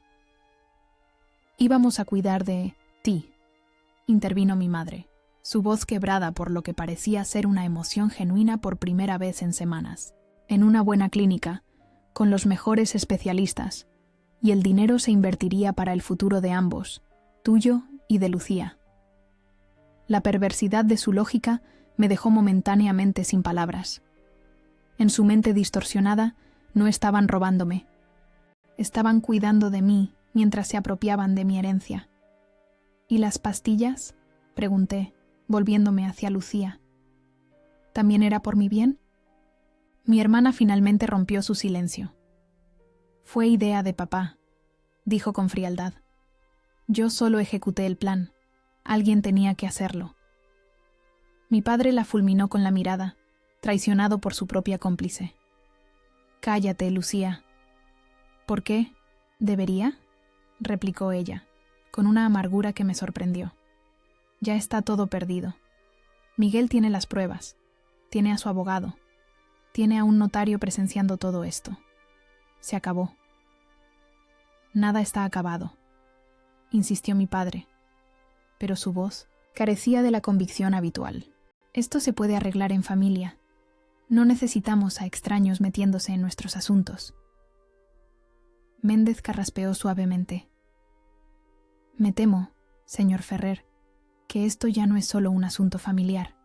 «Íbamos a cuidar de ti», intervino mi madre, su voz quebrada por lo que parecía ser una emoción genuina por primera vez en semanas. «En una buena clínica, con los mejores especialistas, y el dinero se invertiría para el futuro de ambos, tuyo y de Lucía». La perversidad de su lógica me dejó momentáneamente sin palabras. En su mente distorsionada, no estaban robándome. Estaban cuidando de mí mientras se apropiaban de mi herencia. «¿Y las pastillas?», pregunté, volviéndome hacia Lucía. ¿También era por mi bien? Mi hermana finalmente rompió su silencio. Fue idea de papá, dijo con frialdad. Yo solo ejecuté el plan. Alguien tenía que hacerlo. Mi padre la fulminó con la mirada, traicionado por su propia cómplice. Cállate, Lucía. ¿Por qué? ¿Debería? Replicó ella, con una amargura que me sorprendió. Ya está todo perdido. Miguel tiene las pruebas, tiene a su abogado, tiene a un notario presenciando todo esto. Se acabó. Nada está acabado, insistió mi padre, pero su voz carecía de la convicción habitual. Esto se puede arreglar en familia. No necesitamos a extraños metiéndose en nuestros asuntos. Méndez carraspeó suavemente. Me temo, señor Ferrer, que esto ya no es solo un asunto familiar.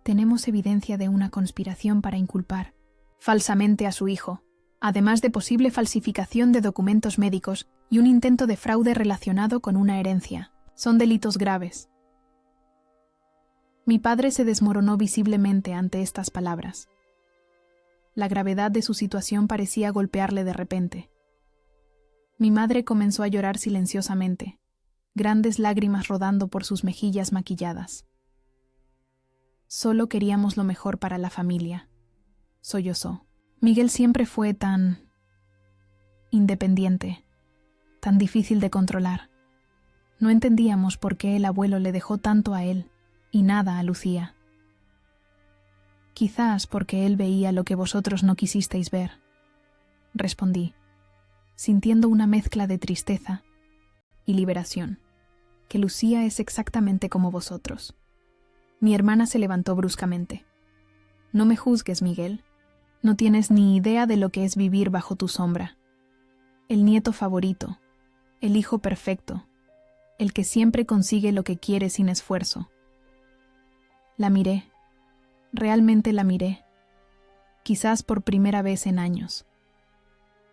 Tenemos evidencia de una conspiración para inculpar falsamente a su hijo, además de posible falsificación de documentos médicos y un intento de fraude relacionado con una herencia. Son delitos graves. Mi padre se desmoronó visiblemente ante estas palabras. La gravedad de su situación parecía golpearle de repente. Mi madre comenzó a llorar silenciosamente, grandes lágrimas rodando por sus mejillas maquilladas. Solo queríamos lo mejor para la familia, sollozó. Miguel siempre fue tan independiente, tan difícil de controlar. No entendíamos por qué el abuelo le dejó tanto a él y nada a Lucía. Quizás porque él veía lo que vosotros no quisisteis ver, respondí, sintiendo una mezcla de tristeza y liberación, que Lucía es exactamente como vosotros. Mi hermana se levantó bruscamente. No me juzgues, Miguel. No tienes ni idea de lo que es vivir bajo tu sombra. El nieto favorito, el hijo perfecto, el que siempre consigue lo que quiere sin esfuerzo. La miré, realmente la miré, quizás por primera vez en años.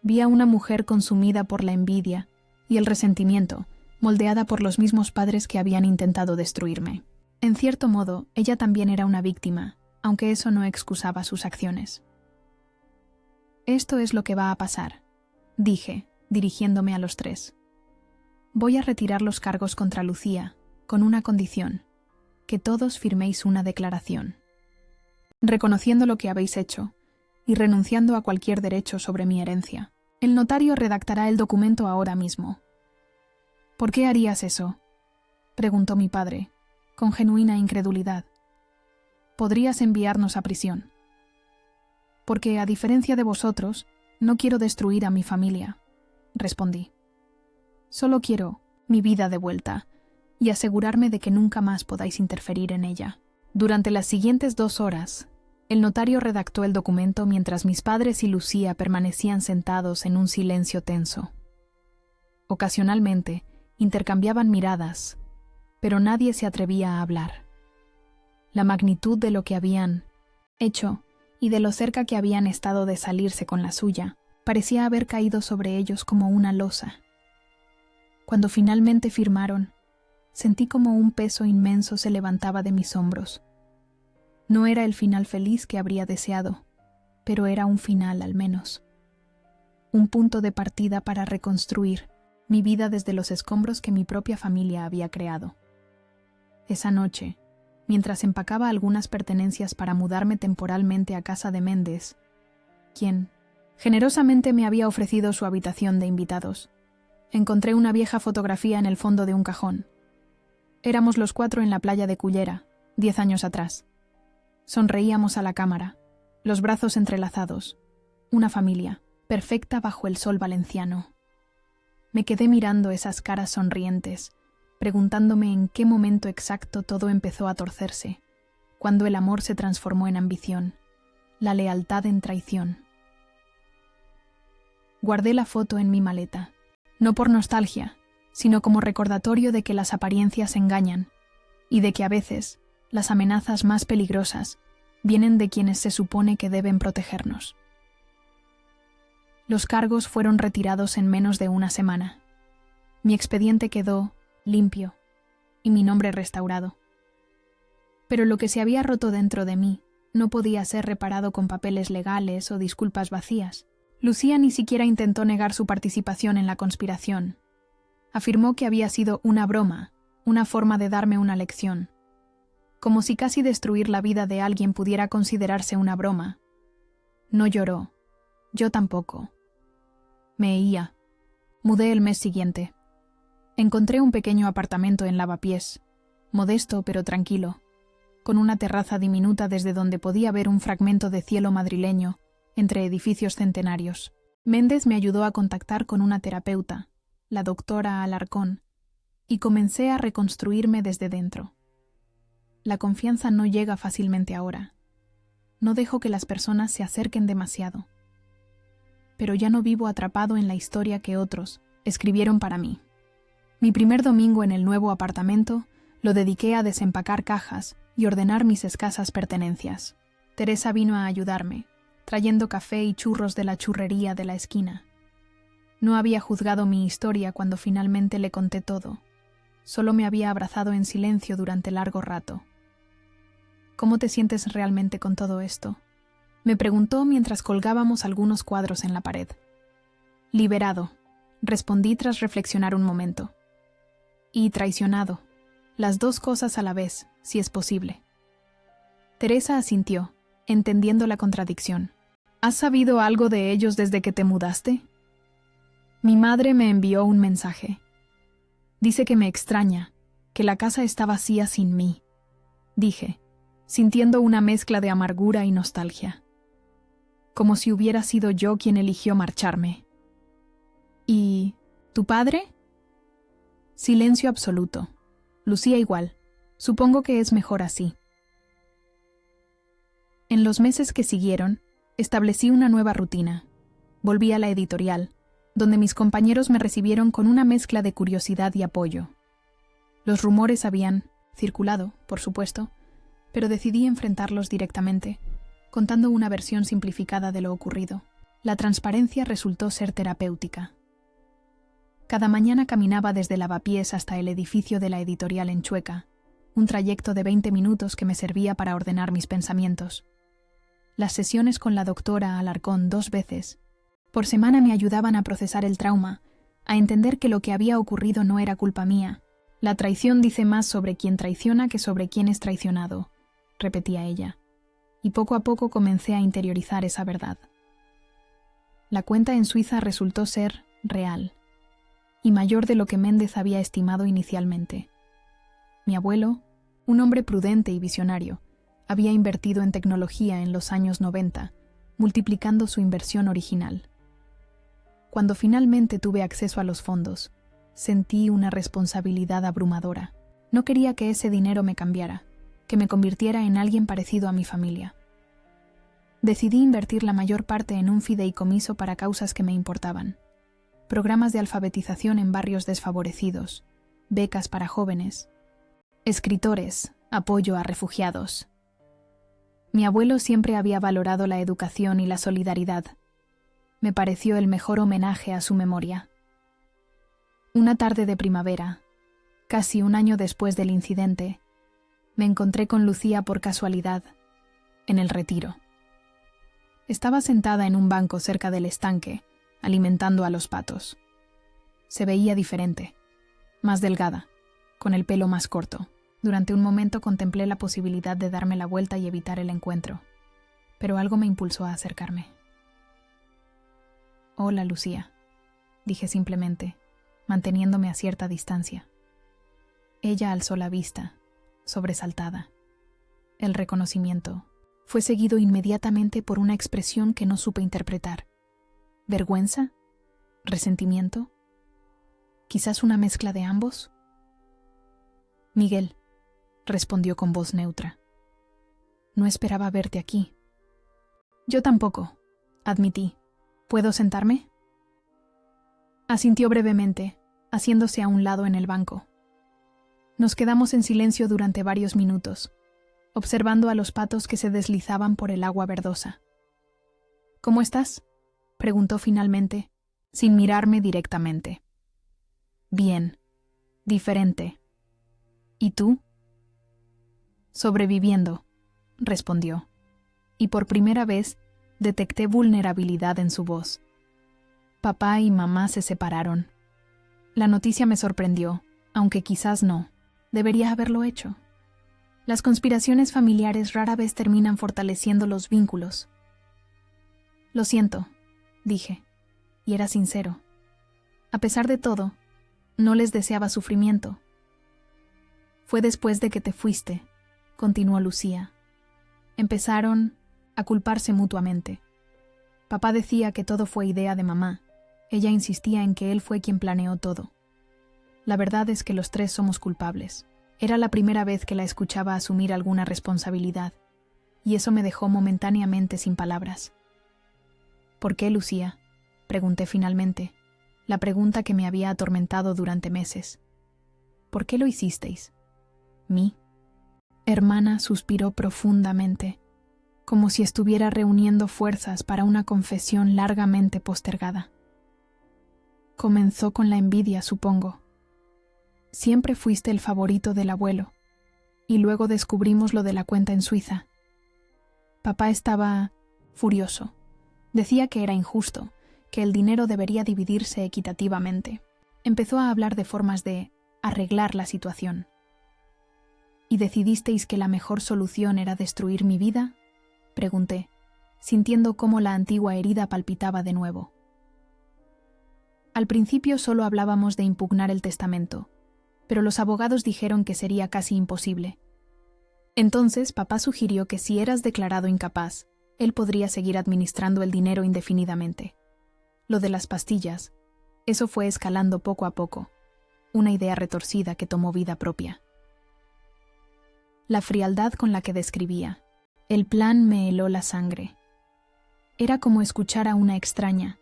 Vi a una mujer consumida por la envidia y el resentimiento, moldeada por los mismos padres que habían intentado destruirme. En cierto modo, ella también era una víctima, aunque eso no excusaba sus acciones. Esto es lo que va a pasar, dije, dirigiéndome a los tres. Voy a retirar los cargos contra Lucía, con una condición, que todos firméis una declaración. Reconociendo lo que habéis hecho, y renunciando a cualquier derecho sobre mi herencia. El notario redactará el documento ahora mismo. ¿Por qué harías eso?, preguntó mi padre, con genuina incredulidad. Podrías enviarnos a prisión. Porque, a diferencia de vosotros, no quiero destruir a mi familia, respondí. Solo quiero mi vida de vuelta y asegurarme de que nunca más podáis interferir en ella. Durante las siguientes 2 horas, el notario redactó el documento mientras mis padres y Lucía permanecían sentados en un silencio tenso. Ocasionalmente, intercambiaban miradas, pero nadie se atrevía a hablar. La magnitud de lo que habían hecho y de lo cerca que habían estado de salirse con la suya, parecía haber caído sobre ellos como una losa. Cuando finalmente firmaron, sentí como un peso inmenso se levantaba de mis hombros. No era el final feliz que habría deseado, pero era un final al menos. Un punto de partida para reconstruir mi vida desde los escombros que mi propia familia había creado. Esa noche, mientras empacaba algunas pertenencias para mudarme temporalmente a casa de Méndez, quien generosamente me había ofrecido su habitación de invitados, encontré una vieja fotografía en el fondo de un cajón. Éramos los 4 en la playa de Cullera, 10 años atrás. Sonreíamos a la cámara, los brazos entrelazados, una familia, perfecta bajo el sol valenciano. Me quedé mirando esas caras sonrientes, preguntándome en qué momento exacto todo empezó a torcerse, cuando el amor se transformó en ambición, la lealtad en traición. Guardé la foto en mi maleta, no por nostalgia, sino como recordatorio de que las apariencias engañan y de que a veces las amenazas más peligrosas vienen de quienes se supone que deben protegernos. Los cargos fueron retirados en menos de una semana. Mi expediente quedó limpio y mi nombre restaurado. Pero lo que se había roto dentro de mí no podía ser reparado con papeles legales o disculpas vacías. Lucía ni siquiera intentó negar su participación en la conspiración. Afirmó que había sido una broma, una forma de darme una lección. Como si casi destruir la vida de alguien pudiera considerarse una broma. No lloró. Yo tampoco. Me iba. Mudé el mes siguiente. Encontré un pequeño apartamento en Lavapiés, modesto pero tranquilo, con una terraza diminuta desde donde podía ver un fragmento de cielo madrileño entre edificios centenarios. Méndez me ayudó a contactar con una terapeuta, la doctora Alarcón, y comencé a reconstruirme desde dentro. La confianza no llega fácilmente ahora. No dejo que las personas se acerquen demasiado. Pero ya no vivo atrapado en la historia que otros escribieron para mí. Mi primer domingo en el nuevo apartamento lo dediqué a desempacar cajas y ordenar mis escasas pertenencias. Teresa vino a ayudarme, trayendo café y churros de la churrería de la esquina. No había juzgado mi historia cuando finalmente le conté todo. Solo me había abrazado en silencio durante largo rato. ¿Cómo te sientes realmente con todo esto?, me preguntó mientras colgábamos algunos cuadros en la pared. Liberado, respondí tras reflexionar un momento. Y traicionado, las dos cosas a la vez, si es posible. Teresa asintió, entendiendo la contradicción. ¿Has sabido algo de ellos desde que te mudaste? Mi madre me envió un mensaje. Dice que me extraña, que la casa está vacía sin mí, dije, sintiendo una mezcla de amargura y nostalgia. Como si hubiera sido yo quien eligió marcharme. ¿Y tu padre? Silencio absoluto. Lucía igual. Supongo que es mejor así. En los meses que siguieron, establecí una nueva rutina. Volví a la editorial, donde mis compañeros me recibieron con una mezcla de curiosidad y apoyo. Los rumores habían circulado, por supuesto, pero decidí enfrentarlos directamente, contando una versión simplificada de lo ocurrido. La transparencia resultó ser terapéutica. Cada mañana caminaba desde Lavapiés hasta el edificio de la editorial en Chueca, un trayecto de 20 minutos que me servía para ordenar mis pensamientos. Las sesiones con la doctora Alarcón 2 veces por semana me ayudaban a procesar el trauma, a entender que lo que había ocurrido no era culpa mía. La traición dice más sobre quien traiciona que sobre quien es traicionado, repetía ella. Y poco a poco comencé a interiorizar esa verdad. La cuenta en Suiza resultó ser real, y mayor de lo que Méndez había estimado inicialmente. Mi abuelo, un hombre prudente y visionario, había invertido en tecnología en los años 90, multiplicando su inversión original. Cuando finalmente tuve acceso a los fondos, sentí una responsabilidad abrumadora. No quería que ese dinero me cambiara, que me convirtiera en alguien parecido a mi familia. Decidí invertir la mayor parte en un fideicomiso para causas que me importaban. Programas de alfabetización en barrios desfavorecidos, becas para jóvenes, escritores, apoyo a refugiados. Mi abuelo siempre había valorado la educación y la solidaridad. Me pareció el mejor homenaje a su memoria. Una tarde de primavera, casi un año después del incidente, me encontré con Lucía por casualidad, en el Retiro. Estaba sentada en un banco cerca del estanque, alimentando a los patos. Se veía diferente, más delgada, con el pelo más corto. Durante un momento contemplé la posibilidad de darme la vuelta y evitar el encuentro, pero algo me impulsó a acercarme. «Hola, Lucía», dije simplemente, manteniéndome a cierta distancia. Ella alzó la vista, sobresaltada. El reconocimiento fue seguido inmediatamente por una expresión que no supe interpretar. ¿Vergüenza? ¿Resentimiento? ¿Quizás una mezcla de ambos? «Miguel», respondió con voz neutra. «No esperaba verte aquí». «Yo tampoco», admití. «¿Puedo sentarme?». Asintió brevemente, haciéndose a un lado en el banco. Nos quedamos en silencio durante varios minutos, observando a los patos que se deslizaban por el agua verdosa. «¿Cómo estás?», preguntó finalmente, sin mirarme directamente. «Bien, diferente. ¿Y tú?». «Sobreviviendo», respondió. y por primera vez detecté vulnerabilidad en su voz. Papá y mamá se separaron. La noticia me sorprendió, aunque quizás no. Debería haberlo hecho. Las conspiraciones familiares rara vez terminan fortaleciendo los vínculos. Lo siento, dije, y era sincero. A pesar de todo, no les deseaba sufrimiento. Fue después de que te fuiste, continuó Lucía. Empezaron a culparse mutuamente. Papá decía que todo fue idea de mamá. Ella insistía en que él fue quien planeó todo. La verdad es que los tres somos culpables. Era la primera vez que la escuchaba asumir alguna responsabilidad, y eso me dejó momentáneamente sin palabras. ¿Por qué, Lucía?, pregunté finalmente, la pregunta que me había atormentado durante meses. ¿Por qué lo hicisteis? ¿Mí? Hermana suspiró profundamente, como si estuviera reuniendo fuerzas para una confesión largamente postergada. Comenzó con la envidia, supongo. Siempre fuiste el favorito del abuelo, y luego descubrimos lo de la cuenta en Suiza. Papá estaba furioso. Decía que era injusto, que el dinero debería dividirse equitativamente. Empezó a hablar de formas de arreglar la situación. ¿Y decidisteis que la mejor solución era destruir mi vida?, pregunté, sintiendo cómo la antigua herida palpitaba de nuevo. Al principio solo hablábamos de impugnar el testamento, pero los abogados dijeron que sería casi imposible. Entonces papá sugirió que si eras declarado incapaz, él podría seguir administrando el dinero indefinidamente. Lo de las pastillas, eso fue escalando poco a poco, una idea retorcida que tomó vida propia. La frialdad con la que describía, el plan me heló la sangre. Era como escuchar a una extraña,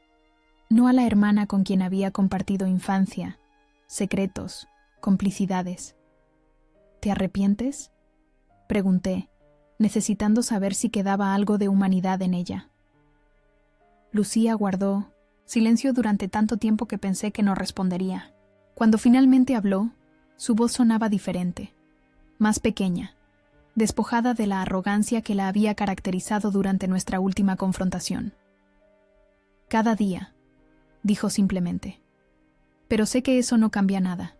no a la hermana con quien había compartido infancia, secretos, complicidades. ¿Te arrepientes?, pregunté, necesitando saber si quedaba algo de humanidad en ella. Lucía guardó silencio durante tanto tiempo que pensé que no respondería. Cuando finalmente habló, su voz sonaba diferente, más pequeña, despojada de la arrogancia que la había caracterizado durante nuestra última confrontación. Cada día, dijo simplemente. Pero sé que eso no cambia nada.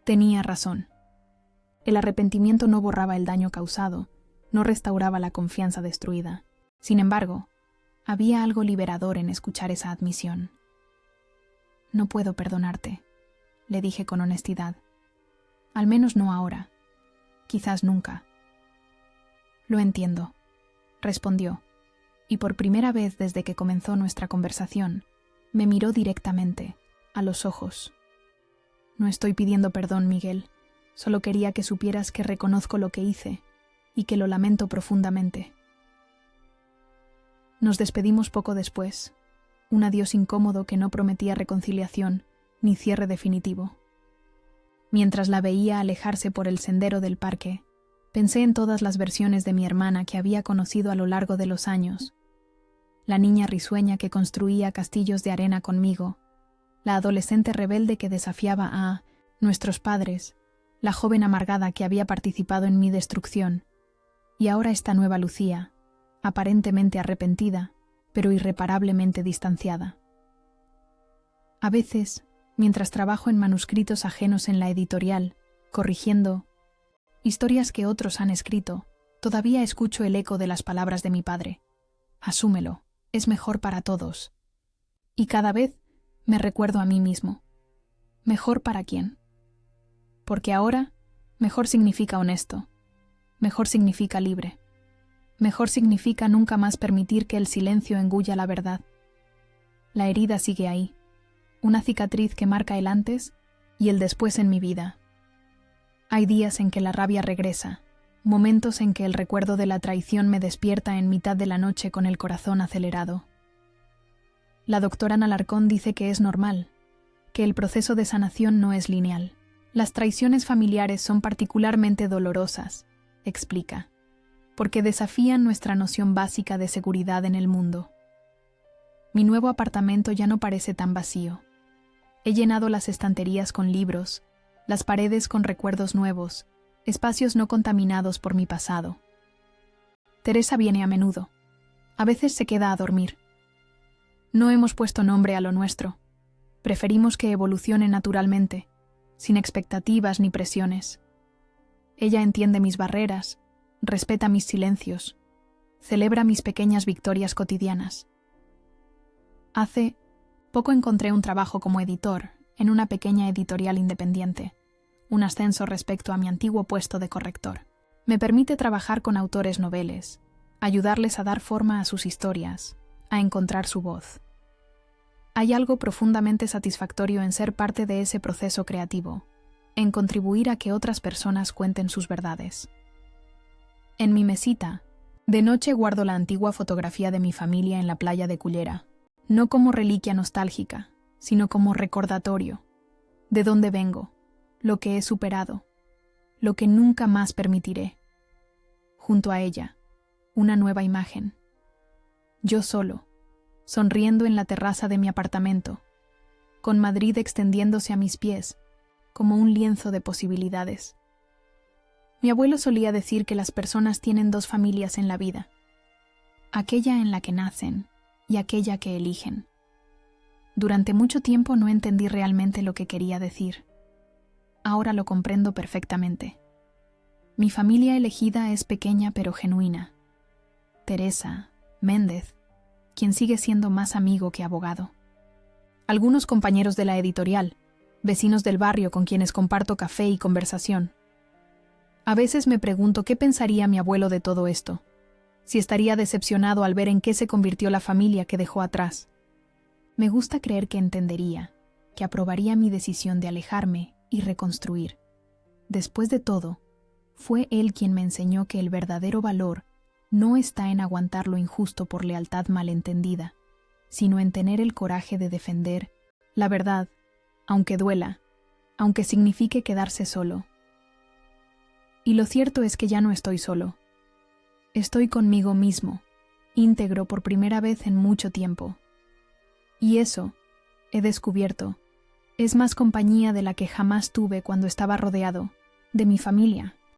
Tenía razón. El arrepentimiento no borraba el daño causado, no restauraba la confianza destruida. Sin embargo, había algo liberador en escuchar esa admisión. No puedo perdonarte, le dije con honestidad. Al menos no ahora. Quizás nunca. Lo entiendo, respondió, y por primera vez desde que comenzó nuestra conversación, me miró directamente, a los ojos. No estoy pidiendo perdón, Miguel. Solo quería que supieras que reconozco lo que hice y que lo lamento profundamente. Nos despedimos poco después, un adiós incómodo que no prometía reconciliación ni cierre definitivo. Mientras la veía alejarse por el sendero del parque, pensé en todas las versiones de mi hermana que había conocido a lo largo de los años. La niña risueña que construía castillos de arena conmigo, la adolescente rebelde que desafiaba a nuestros padres, la joven amargada que había participado en mi destrucción, y ahora esta nueva Lucía, aparentemente arrepentida, pero irreparablemente distanciada. A veces, mientras trabajo en manuscritos ajenos en la editorial, corrigiendo historias que otros han escrito, todavía escucho el eco de las palabras de mi padre. Asúmelo, es mejor para todos. Y cada vez me recuerdo a mí mismo. ¿Mejor para quién? Porque ahora, mejor significa honesto, mejor significa libre, mejor significa nunca más permitir que el silencio engulla la verdad. La herida sigue ahí, una cicatriz que marca el antes y el después en mi vida. Hay días en que la rabia regresa, momentos en que el recuerdo de la traición me despierta en mitad de la noche con el corazón acelerado. La doctora Nalarcón dice que es normal, que el proceso de sanación no es lineal. Las traiciones familiares son particularmente dolorosas, explica, porque desafían nuestra noción básica de seguridad en el mundo. Mi nuevo apartamento ya no parece tan vacío. He llenado las estanterías con libros, las paredes con recuerdos nuevos, espacios no contaminados por mi pasado. Teresa viene a menudo. A veces se queda a dormir. No hemos puesto nombre a lo nuestro. Preferimos que evolucione naturalmente, sin expectativas ni presiones. Ella entiende mis barreras, respeta mis silencios, celebra mis pequeñas victorias cotidianas. Hace poco encontré un trabajo como editor en una pequeña editorial independiente, un ascenso respecto a mi antiguo puesto de corrector. Me permite trabajar con autores noveles, ayudarles a dar forma a sus historias, a encontrar su voz. Hay algo profundamente satisfactorio en ser parte de ese proceso creativo, en contribuir a que otras personas cuenten sus verdades. En mi mesita, de noche guardo la antigua fotografía de mi familia en la playa de Cullera, no como reliquia nostálgica, sino como recordatorio de dónde vengo, lo que he superado, lo que nunca más permitiré. Junto a ella, una nueva imagen. Yo solo, sonriendo en la terraza de mi apartamento, con Madrid extendiéndose a mis pies, como un lienzo de posibilidades. Mi abuelo solía decir que las personas tienen dos familias en la vida, aquella en la que nacen y aquella que eligen. Durante mucho tiempo no entendí realmente lo que quería decir. Ahora lo comprendo perfectamente. Mi familia elegida es pequeña pero genuina. Teresa, Méndez, quien sigue siendo más amigo que abogado. Algunos compañeros de la editorial, vecinos del barrio con quienes comparto café y conversación. A veces me pregunto qué pensaría mi abuelo de todo esto, si estaría decepcionado al ver en qué se convirtió la familia que dejó atrás. Me gusta creer que entendería, que aprobaría mi decisión de alejarme y reconstruir. Después de todo, fue él quien me enseñó que el verdadero valor no está en aguantar lo injusto por lealtad malentendida, sino en tener el coraje de defender la verdad, aunque duela, aunque signifique quedarse solo. Y lo cierto es que ya no estoy solo. Estoy conmigo mismo, íntegro por primera vez en mucho tiempo. Y eso, he descubierto, es más compañía de la que jamás tuve cuando estaba rodeado de mi familia.